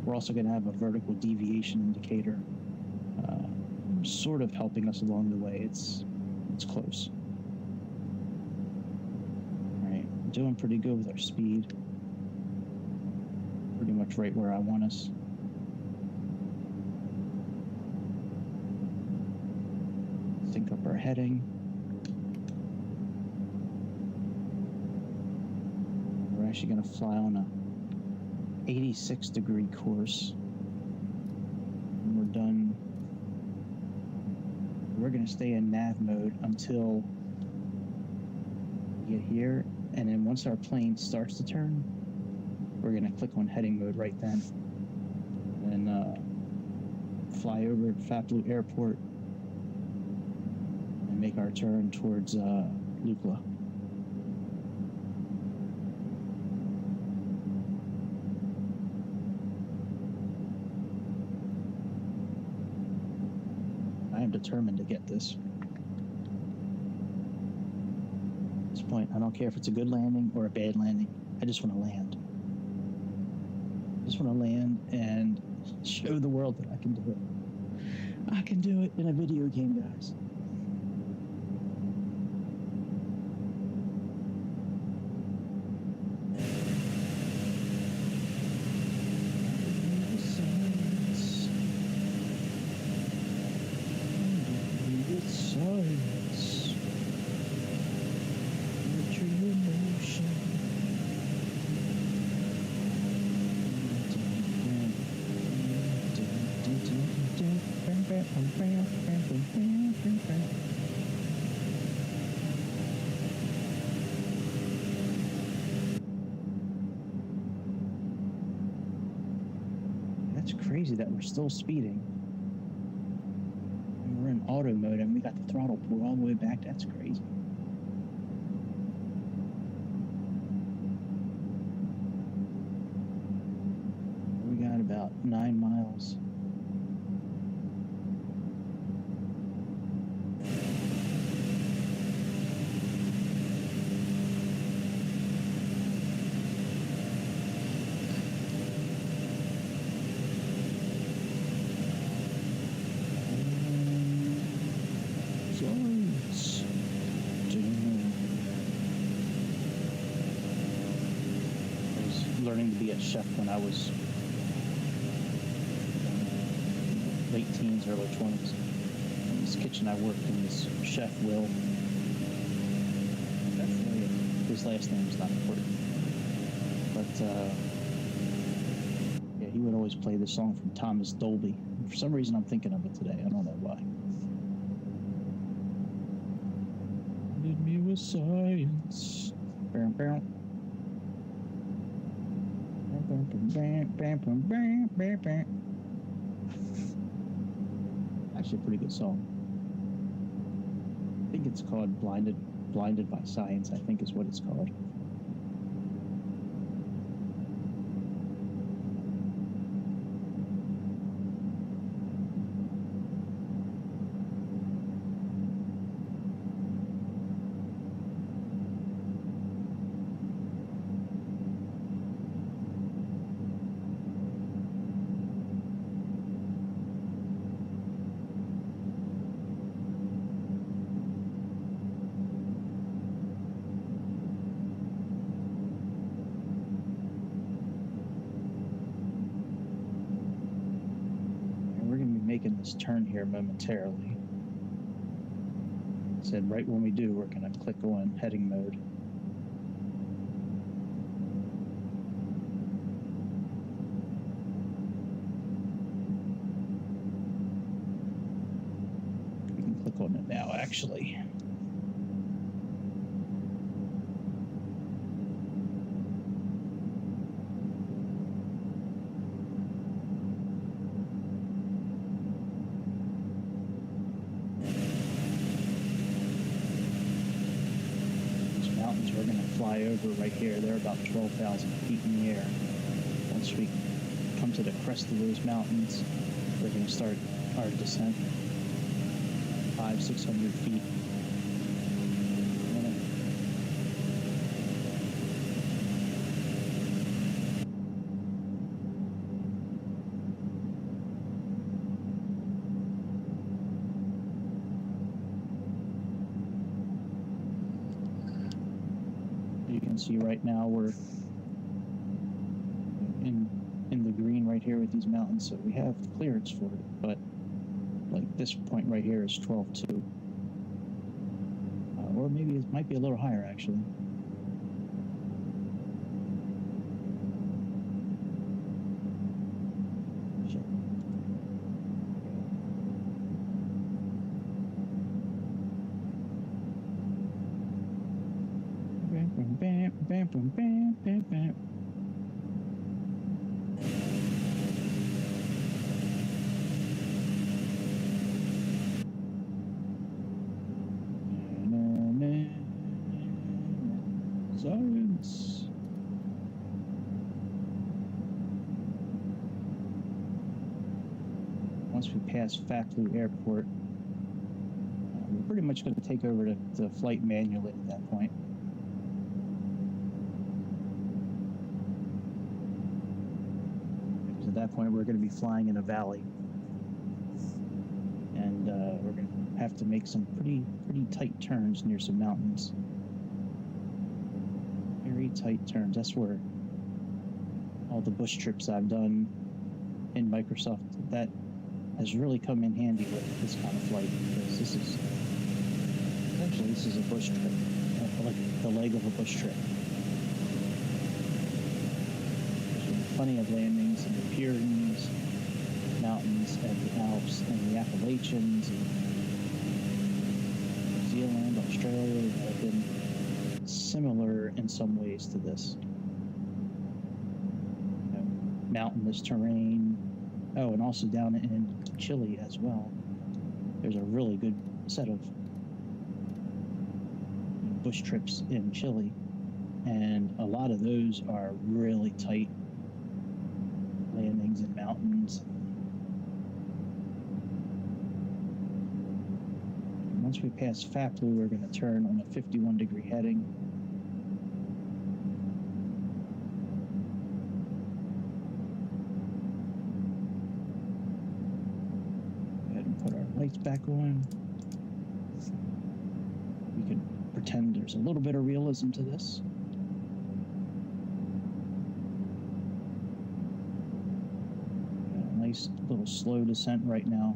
We're also going to have a vertical deviation indicator, sort of helping us along the way. It's close. All right, doing pretty good with our speed. Pretty much right where I want us. we're heading. We're actually going to fly on a 86-degree course. When we're done, we're going to stay in nav mode until we get here, and then once our plane starts to turn, we're going to click on heading mode right then, and fly over Faplu Airport and make our turn towards Lukla. I am determined to get this. At this point, I don't care if it's a good landing or a bad landing. I just want to land. I just want to land and show the world that I can do it. I can do it in a video game, guys. That's crazy that we're still speeding. And we're in auto mode and we got the throttle pulled all the way back. That's crazy. We got about 9 miles. Learning to be a chef when I was late teens, early 20s. In this kitchen I worked in, this chef Will. His last name is not important. But yeah, he would always play this song from Thomas Dolby. For some reason I'm thinking of it today. I don't know why. Did me with science. Actually a pretty good song. I think it's called Blinded by Science, I think is what it's called. Making this turn here momentarily. I said right when we do, we're going to click on heading mode. We can click on it now, actually. We're going to fly over right here. They're about 12,000 feet in the air. Once we come to the crest of those mountains, we're going to start our descent. 500-600 feet. You can see right now we're in the green right here with these mountains, so we have clearance for it, but like this point right here is 12.2. Or maybe it might be a little higher, actually. Shit. Bam, bam, bam, bam, bam. Science. Once we pass Faklu Airport, we're pretty much going to take over the flight manually at that point. Because at that point, we're going to be flying in a valley. And we're going to have to make some pretty tight turns near some mountains. Very tight turns. That's where all the bush trips I've done in Microsoft, that has really come in handy with this kind of flight, because this is a bush trip, like the leg of a bush trip. There's plenty of landings in the Pyrenees Mountains and the Alps and the Appalachians and New Zealand, Australia, that have been similar in some ways to this. Mountainous terrain. Oh, and also down in Chile as well. There's a really good set of bush trips in Chile, and a lot of those are really tight landings in mountains. Once we pass Faklu, we're going to turn on a 51-degree heading. Lights back on. We can pretend there's a little bit of realism to this. Got a nice little slow descent right now.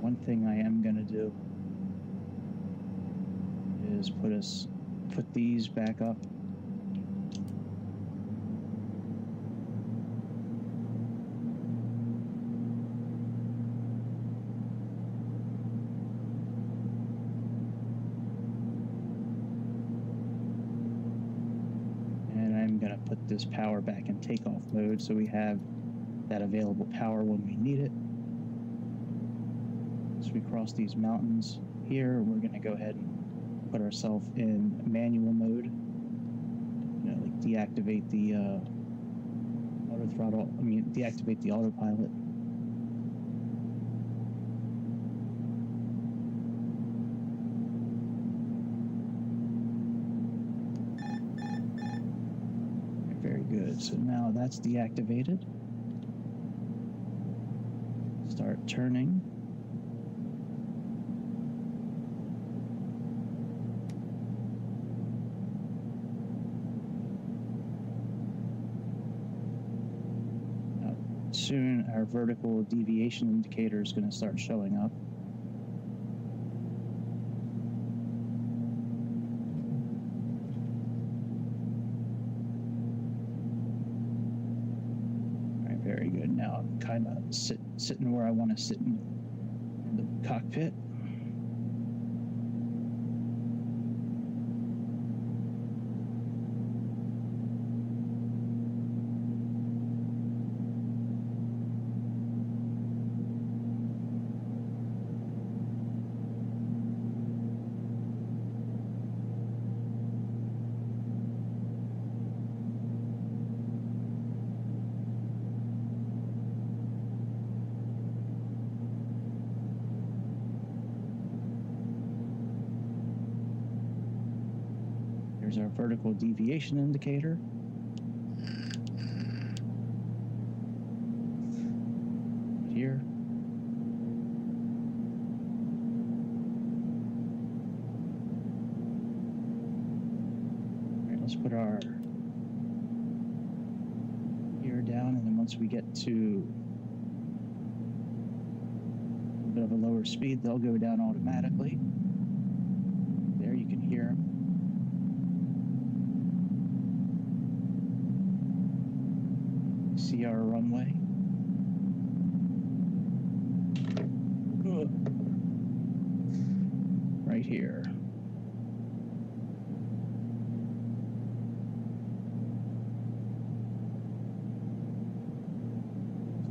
One thing I am going to do is put these back up. And I'm going to put this power back in takeoff mode so we have that available power when we need it. As we cross these mountains here, we're going to go ahead and put ourselves in manual mode. You know, like deactivate the deactivate the autopilot. Very good. So now that's deactivated. Start turning. Soon our vertical deviation indicator is going to start showing up. All right, very good. Now I'm kind of sitting where I want to sit in the cockpit. There's our vertical deviation indicator. Here. All right, let's put our gear down, and then once we get to a bit of a lower speed, they'll go down automatically. There, you can hear them. See our runway. Right here.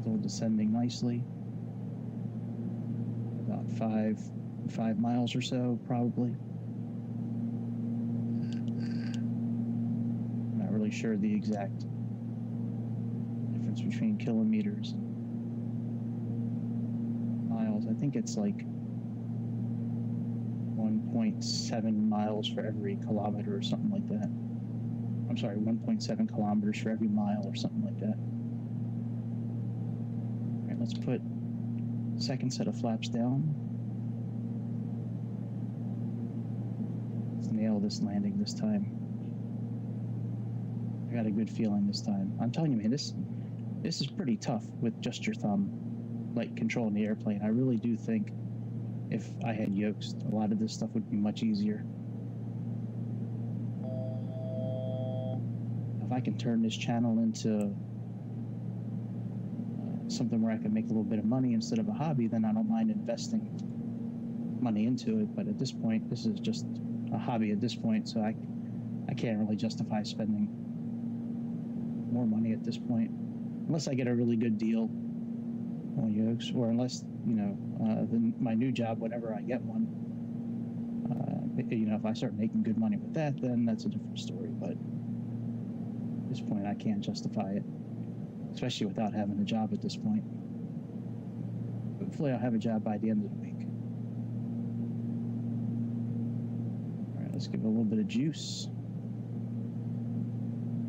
Still descending nicely. About five miles or so, probably. Not really sure the exact difference between kilometers and miles. I think it's like 1.7 miles for every kilometer or something like that. I'm sorry, 1.7 kilometers for every mile or something like that. All right, let's put second set of flaps down. Let's nail this landing this time. I got a good feeling this time. I'm telling you, man, this is pretty tough with just your thumb, like controlling the airplane. I really do think if I had yokes, a lot of this stuff would be much easier. If I can turn this channel into something where I can make a little bit of money instead of a hobby, then I don't mind investing money into it. But at this point, this is just a hobby at this point, so I can't really justify spending more money at this point, unless I get a really good deal on yokes, or unless, you know, my new job, whenever I get one, you know, if I start making good money with that, then that's a different story. But at this point, I can't justify it, especially without having a job at this point. Hopefully I'll have a job by the end of the week. All right, let's give it a little bit of juice.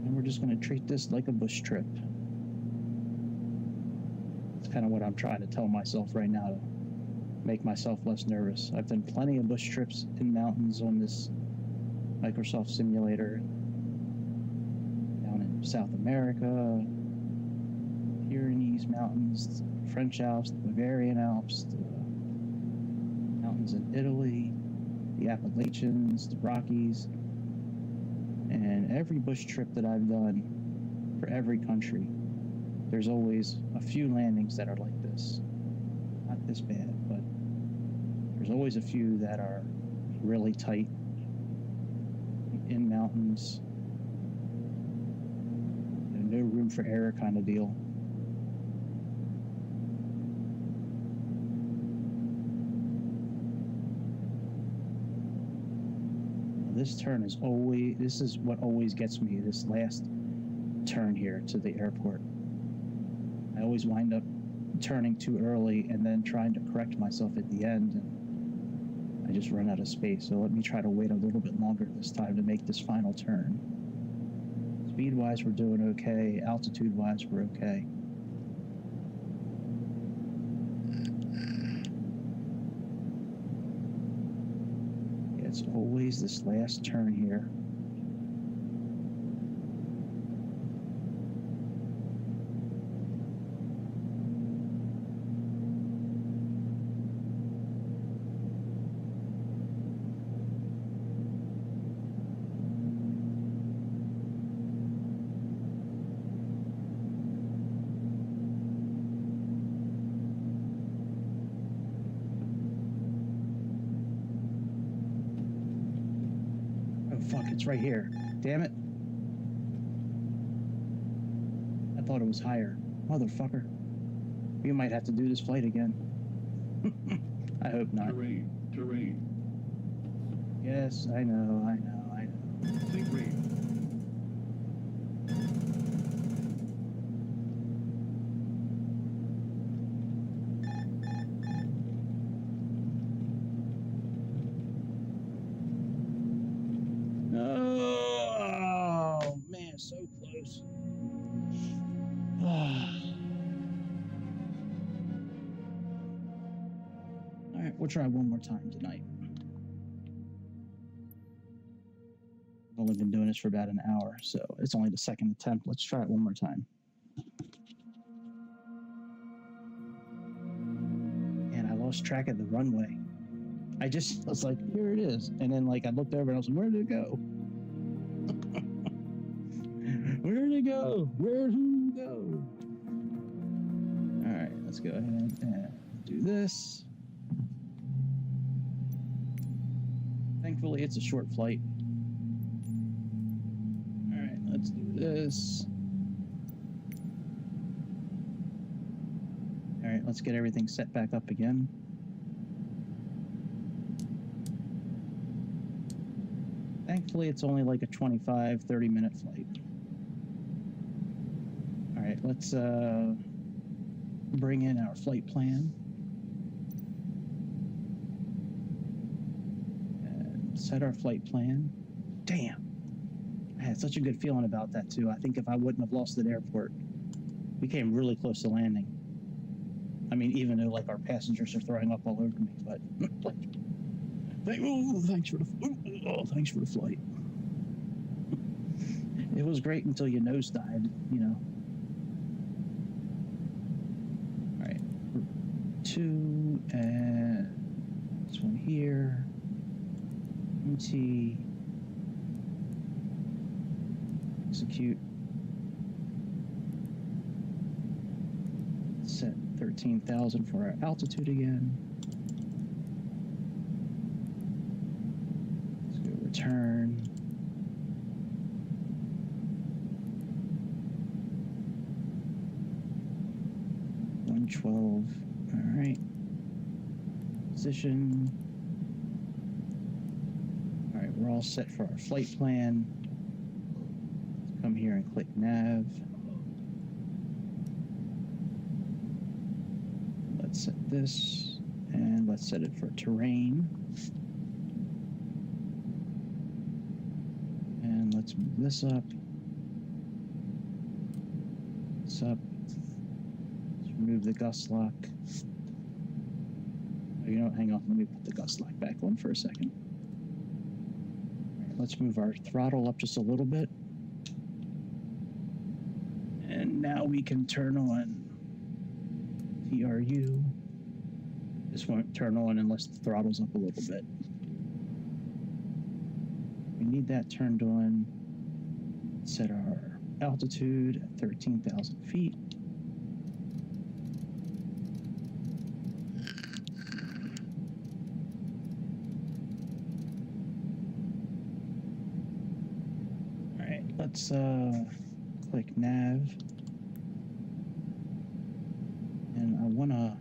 And we're just going to treat this like a bush trip. It's kind of what I'm trying to tell myself right now to make myself less nervous. I've done plenty of bush trips in mountains on this Microsoft simulator. Down in South America, Pyrenees Mountains, the French Alps, the Bavarian Alps, the mountains in Italy, the Appalachians, the Rockies. And every bush trip that I've done for every country, there's always a few landings that are like this. Not this bad, but there's always a few that are really tight in mountains. No room for error kind of deal. This turn is always, this is what always gets me, this last turn here to the airport. I always wind up turning too early and then trying to correct myself at the end, and I just run out of space. So let me try to wait a little bit longer this time to make this final turn. Speed-wise, we're doing okay. Altitude-wise, we're okay. It's always this last turn here. Fuck, it's right here. Damn it. I thought it was higher. Motherfucker. We might have to do this flight again. I hope not. Terrain. Yes, I know. Sink rate. No. close. All right, we'll try one more time tonight. I've only been doing this for about an hour, so it's only the second attempt. Let's try it one more time. And I lost track of the runway. I was like, here it is. And then like I looked over and I was like, where did it go? Where did it go? Where did it go? All right, let's go ahead and do this. Thankfully, it's a short flight. All right, let's do this. All right, let's get everything set back up again. Thankfully, it's only like a 25, 30-minute flight. All right, let's bring in our flight plan. And set our flight plan. Damn. I had such a good feeling about that, too. I think if I wouldn't have lost at airport, we came really close to landing. I mean, even though, like, our passengers are throwing up all over me, but, like, thanks for the flight. It was great until your nose died, you know. All right, 2, and this one here. MT. Execute. Set 13,000 for our altitude again. Let's go return. $112. All right. Position. All right, we're all set for our flight plan. Let's come here and click nav. Let's set this, and let's set it for terrain. And let's move this up. This up. Let's remove the gust lock. Oh, you know what? Hang on. Let me put the gust lock back on for a second. All right, let's move our throttle up just a little bit. And now we can turn on TRU. This won't turn on unless the throttle's up a little bit. We need that turned on. Set our altitude at 13,000 feet. All right, let's click nav. And I want to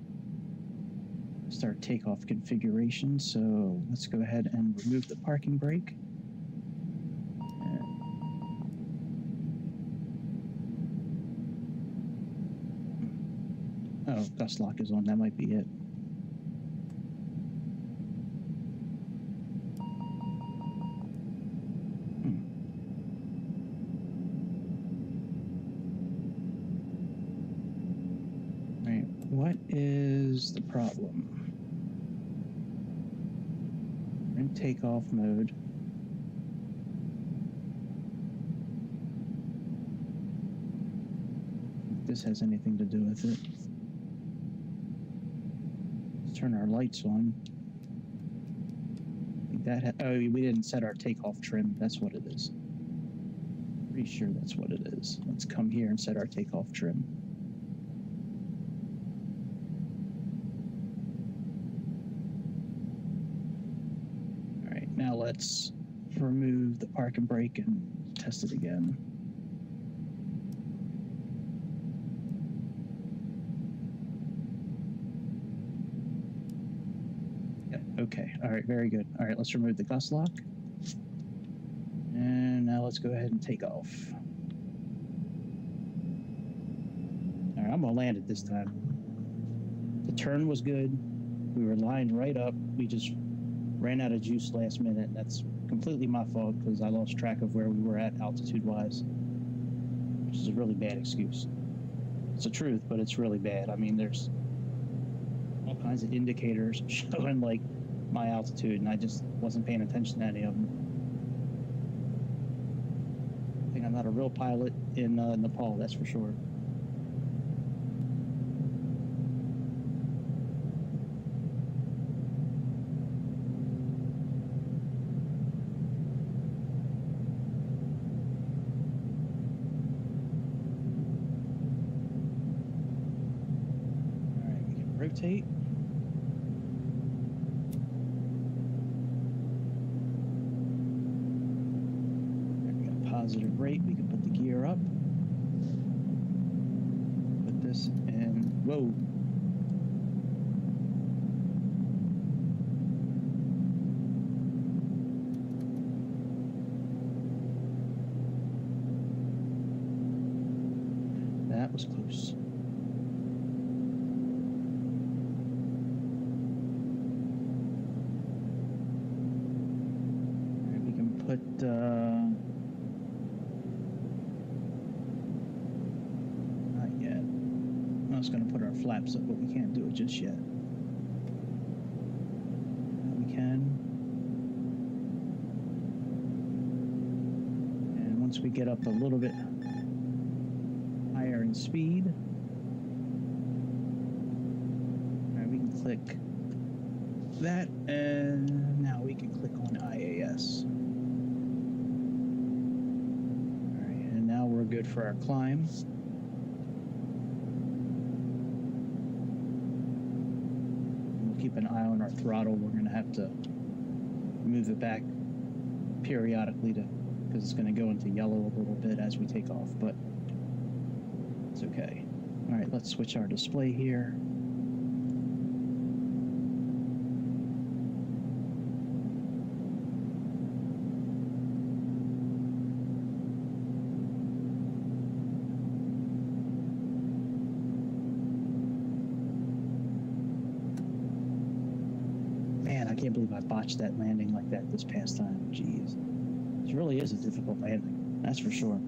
start takeoff configuration, so let's go ahead and remove the parking brake. Oh, gust lock is on. That might be it. All right, what is the problem? We're in takeoff mode. If this has anything to do with it. Turn our lights on. I think that oh, we didn't set our takeoff trim. That's what it is. Pretty sure that's what it is. Let's come here and set our takeoff trim. All right, now let's remove the park and brake and test it again. Okay, all right, very good. All right, let's remove the gust lock. And now let's go ahead and take off. All right, I'm gonna land it this time. The turn was good. We were lined right up. We just ran out of juice last minute. That's completely my fault because I lost track of where we were at altitude-wise. which is a really bad excuse. It's the truth, but it's really bad. I mean, there's all kinds of indicators showing like my altitude, and I just wasn't paying attention to any of them. I think I'm not a real pilot in Nepal, that's for sure. All right, we can rotate. Positive rate, we can put the gear up, put this in, whoa, that was close. All right, we can put I was going to put our flaps up, but we can't do it just yet. We can. And once we get up a little bit higher in speed, all right, we can click that, and now we can click on IAS. All right, and now we're good for our climb. Keep an eye on our throttle. We're going to have to move it back periodically because it's going to go into yellow a little bit as we take off, but it's okay. All right, let's switch our display here. I can't believe I botched that landing like that this past time. Jeez. It really is a difficult landing, that's for sure.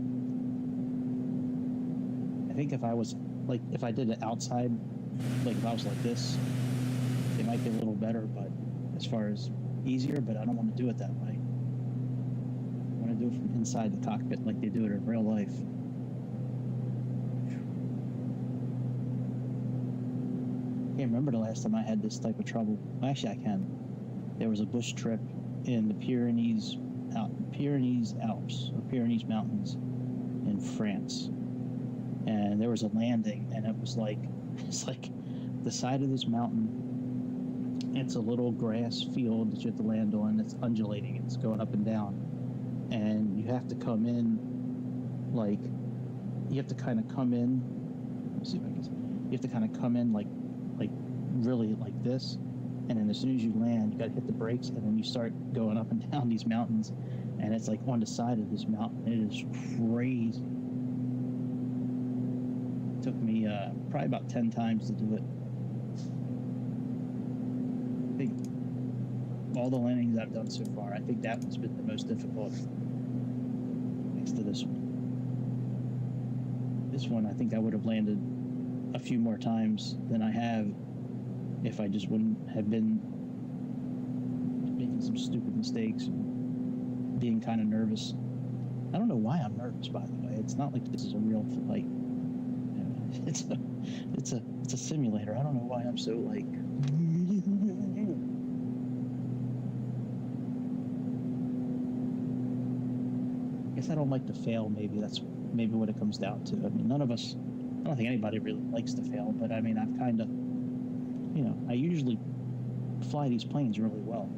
I think if I was, like, if I did it outside, like if I was like this, it might be a little better, but as far as easier, but I don't want to do it that way. I want to do it from inside the cockpit like they do it in real life. I can't remember the last time I had this type of trouble. Actually, I can. There was a bush trip in the Pyrenees Alps, or Pyrenees Mountains in France. And there was a landing, and it's like the side of this mountain. It's a little grass field that you have to land on. It's undulating. It's going up and down. And you have to come in, like, you have to kind of come in. Let me see if I can see. You have to kind of come in like really like this. And then as soon as you land, you got to hit the brakes, and then you start going up and down these mountains, and it's like on the side of this mountain. It is crazy. It took me probably about 10 times to do it. I think all the landings I've done so far, I think that one's been the most difficult next to this one. This one, I think I would have landed a few more times than I have if I just wouldn't have been making some stupid mistakes, being kind of nervous. I don't know why I'm nervous, by the way. It's not like this is a real flight. It's a simulator. I don't know why I'm so like. I guess I don't like to fail. Maybe that's what it comes down to. I mean, none of us. I don't think anybody really likes to fail, but I mean, I've kind of. I usually fly these planes really well,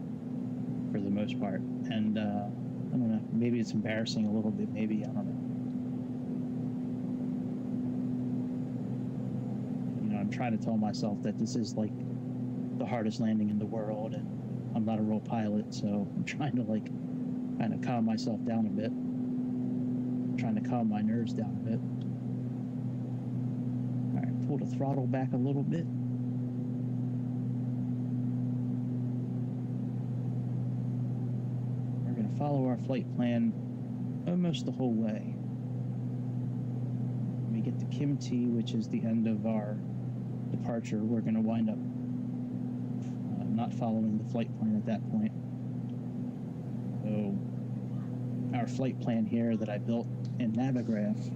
for the most part, and I don't know, maybe it's embarrassing a little bit, maybe, I don't know. I'm trying to tell myself that this is like the hardest landing in the world, and I'm not a real pilot, so I'm trying to like kind of calm myself down a bit, trying to calm my nerves down a bit. All right, pull the throttle back a little bit. Follow our flight plan almost the whole way. get to Kim T, which is the end of our departure, we're going to wind up not following the flight plan at that point. So our flight plan here that I built in Navigraph,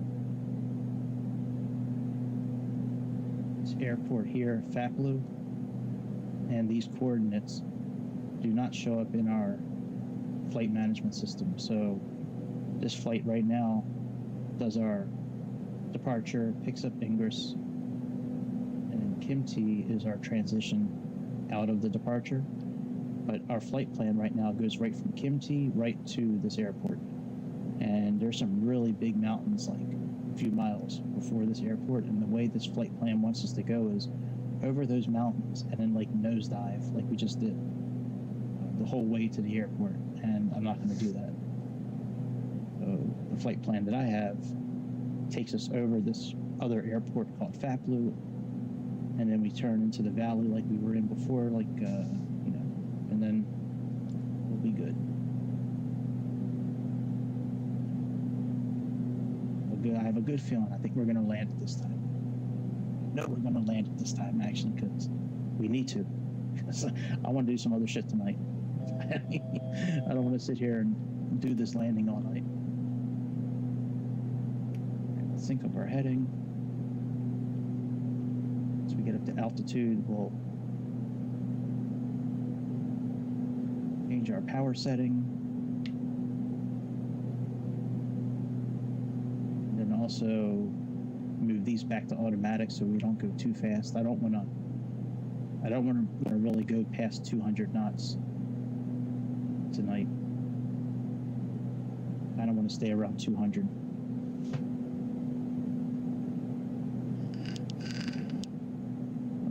this airport here, Faplu, and these coordinates do not show up in our flight management system. So this flight right now does our departure, picks up Ingress, and Kim T is our transition out of the departure. But our flight plan right now goes right from Kim T right to this airport. And there's some really big mountains, like a few miles before this airport. And the way this flight plan wants us to go is over those mountains and then like nosedive, like we just did, the whole way to the airport. And I'm not going to do that. So the flight plan that I have takes us over this other airport called Faplu, and then we turn into the valley like we were in before, like and then we'll be good. I have a good feeling. I think we're going to land it this time. No, we're going to land it this time, actually, because we need to. I want to do some other shit tonight. I don't want to sit here and do this landing all night. Let's sync up our heading. As we get up to altitude, we'll change our power setting. And then also move these back to automatic so we don't go too fast. I don't want to really go past 200 knots tonight. I don't want to stay around 200.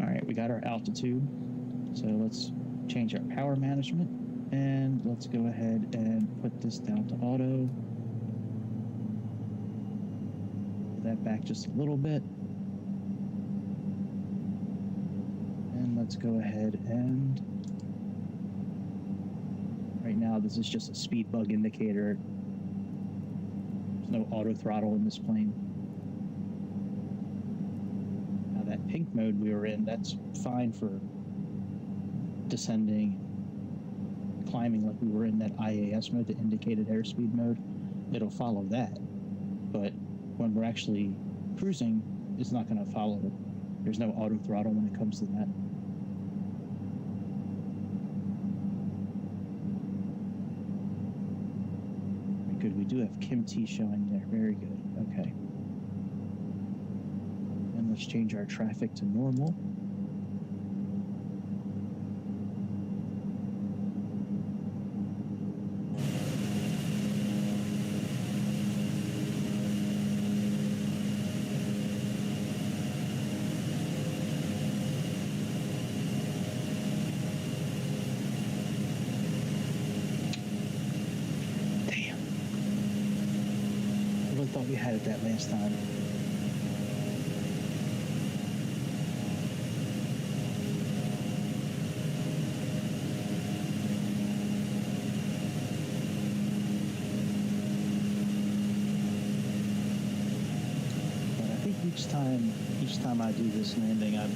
All right, we got our altitude. So let's change our power management, and let's go ahead and put this down to auto. Pull that back just a little bit. And let's go ahead and right now, this is just a speed bug indicator. There's no auto throttle in this plane. Now that pink mode we were in, that's fine for descending, climbing like we were in that IAS mode, the indicated airspeed mode. It'll follow that. But when we're actually cruising, it's not going to follow it. There's no auto throttle when it comes to that. Good. We do have Kim T showing there. Very good. Okay. And let's change our traffic to normal. I thought we had it that last time. But I think each time I do this landing, I'm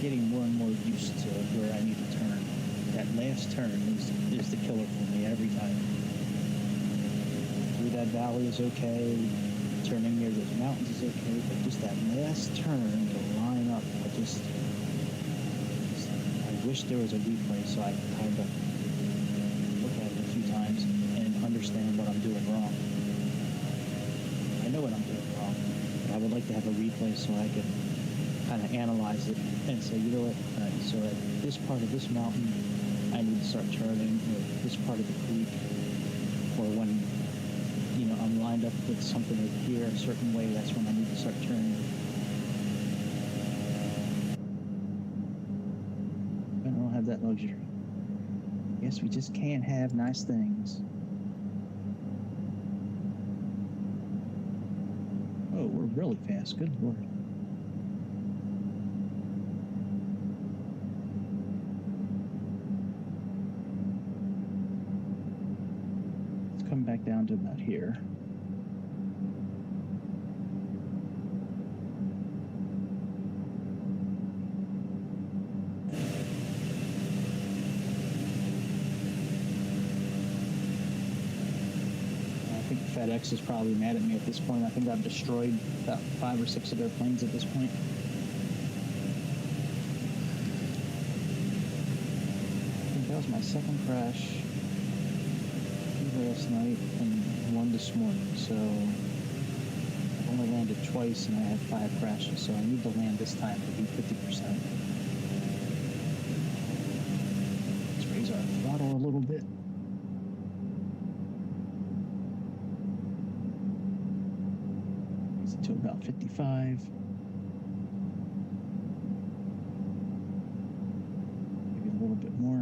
getting more and more used to where I need to turn. That last turn is the killer for me every time. Through that valley is okay, turning near those mountains is okay, but just that last turn to line up, I wish there was a replay so I could kind of look at it a few times and understand what I'm doing wrong. I know what I'm doing wrong, but I would like to have a replay so I can kind of analyze it and say, you know what, so at this part of this mountain, I need to start turning, or this part of the creek, or when I'm lined up with something over here a certain way, that's when I need to start turning. I don't have that luxury. Guess we just can't have nice things. Oh, we're really fast. Good Lord. Let's come back down to about here. FedEx is probably mad at me at this point. I think I've destroyed about 5 or 6 of their planes at this point. I think that was my second crash last night and one this morning. So I've only landed twice and I had 5 crashes. So I need to land this time to be 50%. Let's raise our throttle a little bit. Raise it to about 55. Maybe a little bit more.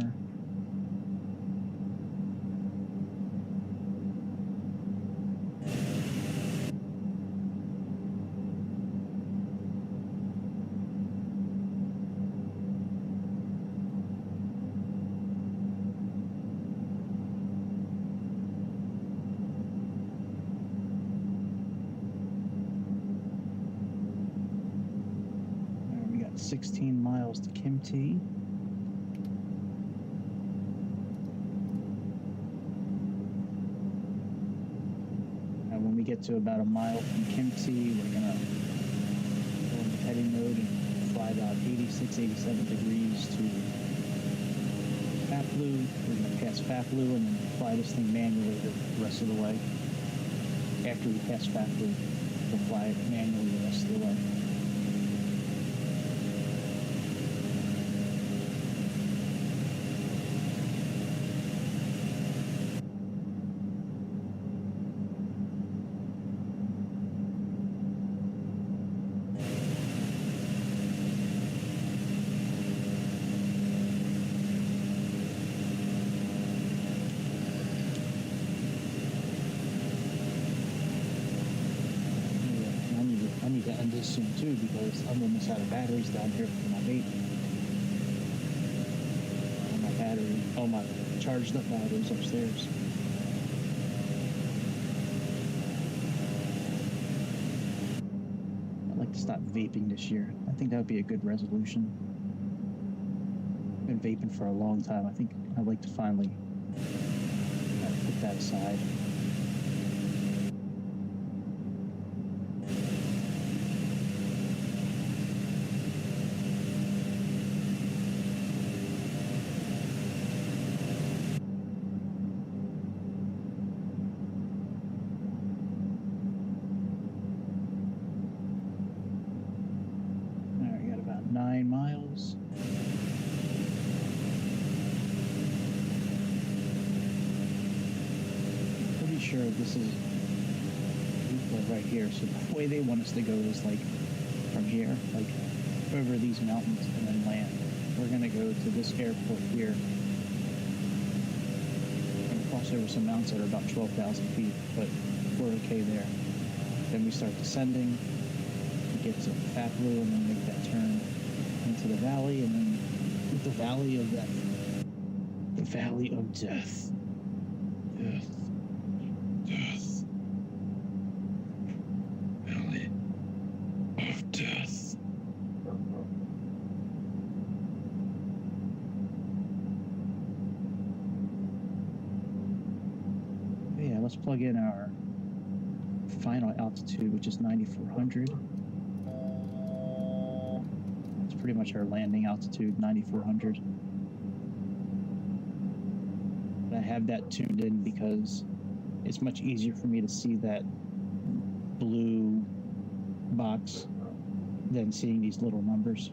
We got 16 miles to Kim T. When we get to about a mile from Kim T, we're gonna go into heading mode and fly about 86, 87 degrees to Faplu. We're gonna pass Faplu and then fly this thing manually the rest of the way. After we pass Faplu, we'll fly it manually the rest of the way. I need to end this soon too because I'm almost out of batteries down here for my vape. All my charged up batteries upstairs. I'd like to stop vaping this year. I think that would be a good resolution. I've been vaping for a long time. I think I'd like to finally put that aside. Alright, we got about 9 miles. Pretty sure this is Lukla right here. So the way they want us to go is like from here, like over these mountains and then land. We're gonna go to this airport here and cross over some mountains that are about 12,000 feet, but we're okay there. Then we start descending, we get to Faplu and then make that turn into the valley, and then the valley of death. The valley of death. Death. Death. Valley of death. Yeah, let's plug in our final altitude, which is 9,400. It's pretty much our landing altitude, 9,400. I have that tuned in because it's much easier for me to see that blue box than seeing these little numbers.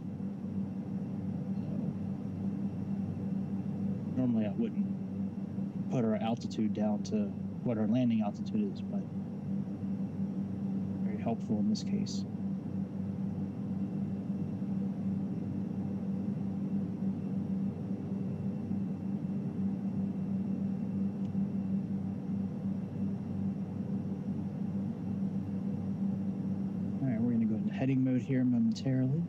Normally I wouldn't put our altitude down to what our landing altitude is, but very helpful in this case. Alright, we're going to go into heading mode here momentarily.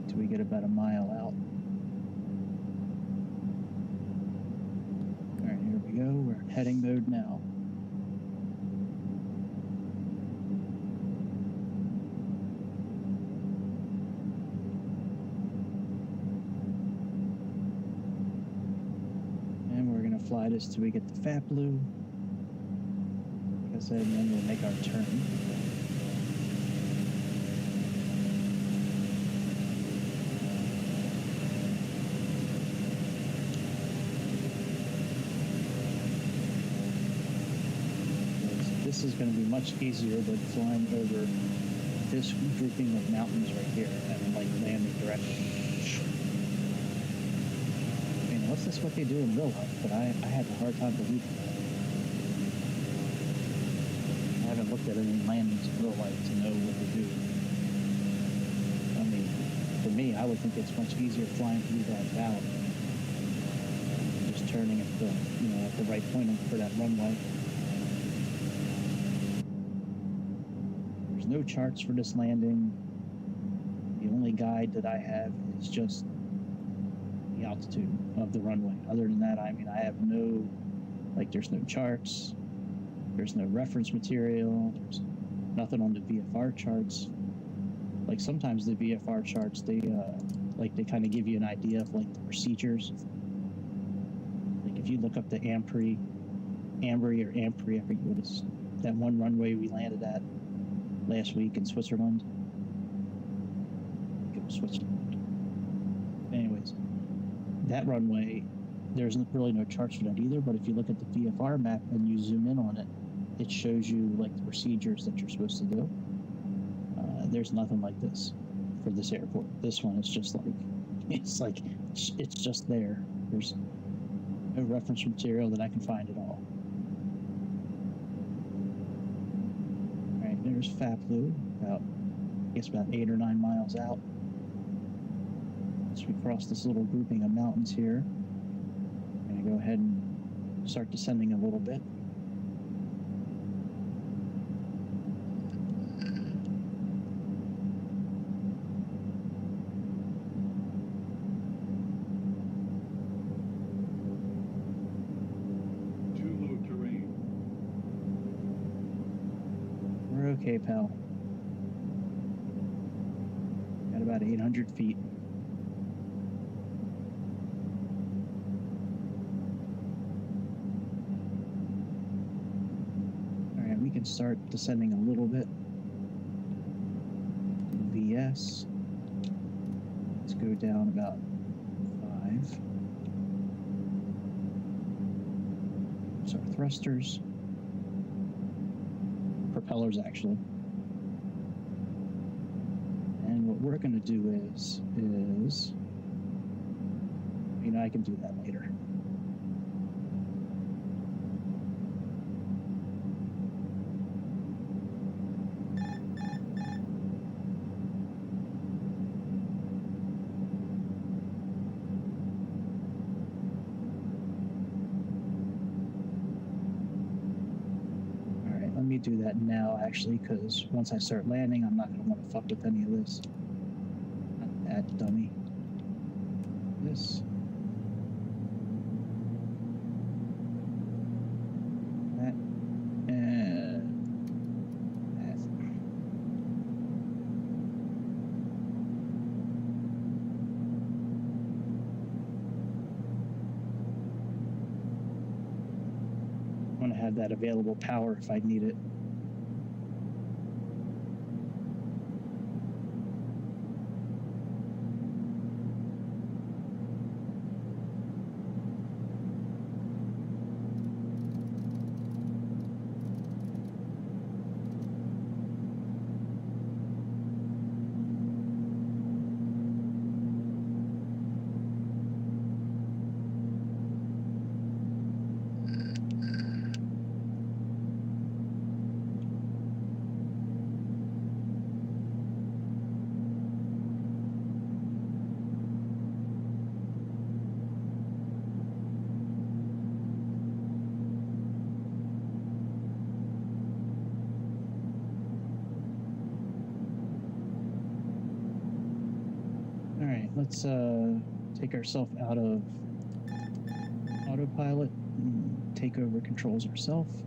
Till we get about a mile out. Alright, here we go. We're in heading mode now. fly this till we get the fat blue. Like I said, and then we'll make our turn. This is going to be much easier than flying over this grouping of mountains right here and like landing directly. I mean, unless that's what they do in real life, but I have a hard time believing that. I haven't looked at any landings in real life to know what they do. I mean, for me, I would think it's much easier flying through that valley, just turning at the right point for that runway. No charts for this landing. The only guide that I have is just the altitude of the runway. Other than that, I mean, I have there's no charts, there's no reference material, there's nothing on the VFR charts. Like sometimes the VFR charts, they kind of give you an idea of like the procedures. Like if you look up the Ambry, I forget what it's, that one runway we landed at last week in Switzerland. I think it was Switzerland. Anyways, that runway, there's really no charts for that either, but if you look at the VFR map and you zoom in on it, it shows you like the procedures that you're supposed to do. There's nothing like this for this airport. This one is just like, it's just there. There's no reference material that I can find at all. There's Faplu, about 8 or 9 miles out. As we cross this little grouping of mountains here, I'm going to go ahead and start descending a little bit. Too low terrain. Okay, pal. At about 800 feet. All right, we can start descending a little bit. VS. Let's go down about 5. There's our thrusters. Propellers, actually. And what we're going to do is, I can do that later. Let me do that now, actually, because once I start landing, I'm not going to want to fuck with any of this. Not that dummy. This. That. And that. I want to have that available power if I need it. Let's take ourselves out of autopilot and take over controls ourselves.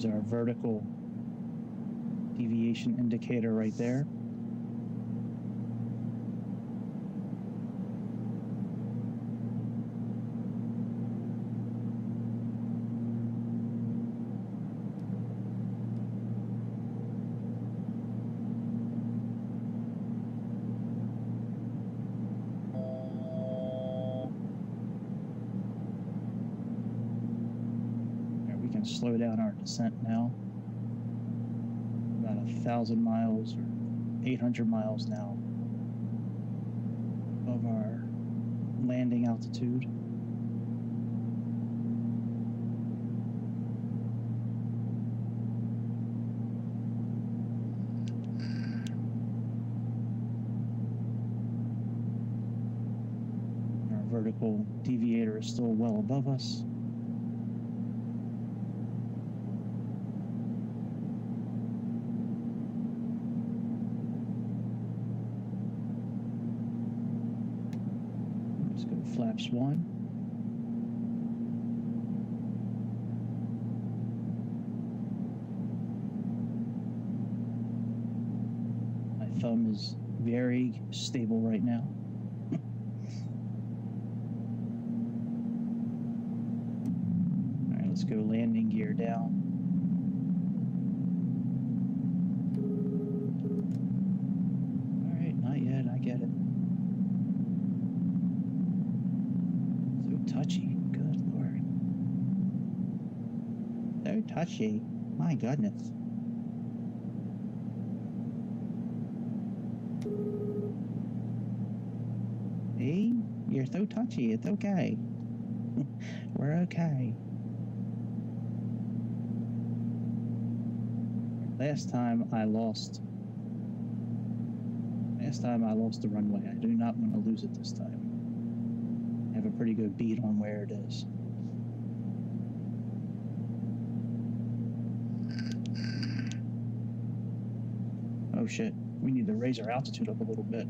There's our vertical deviation indicator right there. Slow down our descent now. About 1,000 miles or 800 miles now above our landing altitude. Our vertical deviator is still well above us. Flaps 1. My thumb is very stable right now. All right, let's go landing gear down. All right, not yet, I get it. Touchy, good Lord. So touchy, my goodness. See? You're so touchy, it's okay. We're okay. Last time I lost the runway. I do not want to lose it this time. I have a pretty good beat on where it is. Oh shit, we need to raise our altitude up a little bit.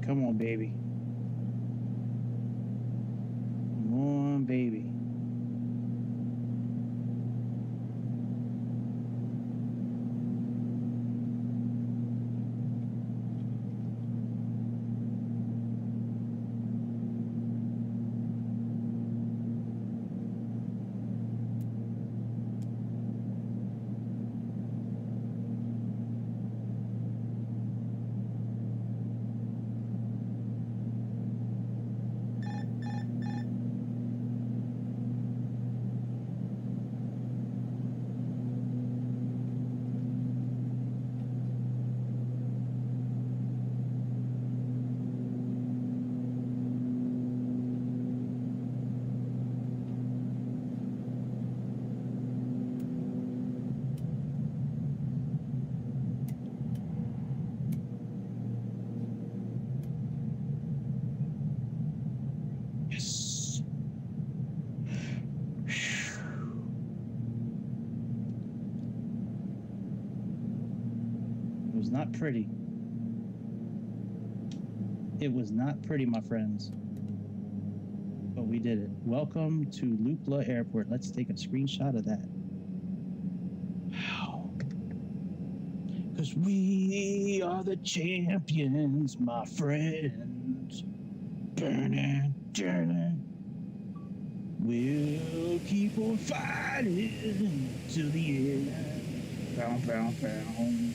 Come on, baby. Come on, baby. was not pretty. It was not pretty, my friends. we did it. Welcome to Lukla Airport. Let's take a screenshot of that. Wow. Because we are the champions, my friends. Burning, burning. We'll keep on fighting till the end. Pound, pound, pound.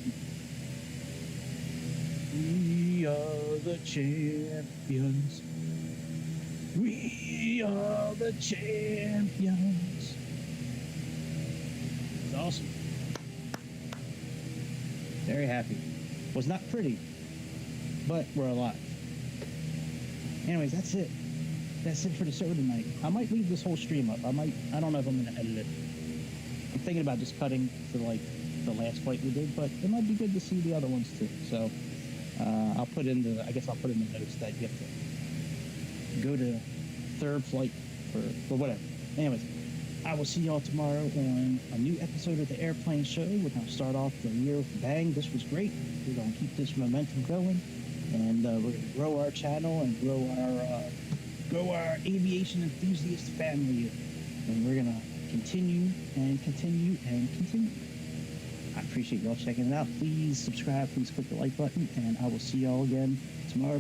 We are the champions. We are the champions. It's awesome. Very happy. Was not pretty, but we're alive. Anyways, that's it. That's it for the show tonight. I might leave this whole stream up. I don't know if I'm gonna edit it. I'm thinking about just cutting to like the last flight we did, but it might be good to see the other ones too. So I'll put in the notes that you have to go to third flight for whatever. Anyways, I will see y'all tomorrow on a new episode of the Airplane Show. We're gonna start off the year with a bang. This was great. We're gonna keep this momentum going, and we're gonna grow our channel and grow our aviation enthusiast family, and we're gonna continue and continue and continue. I appreciate y'all checking it out. Please subscribe, please click the like button, and I will see y'all again tomorrow.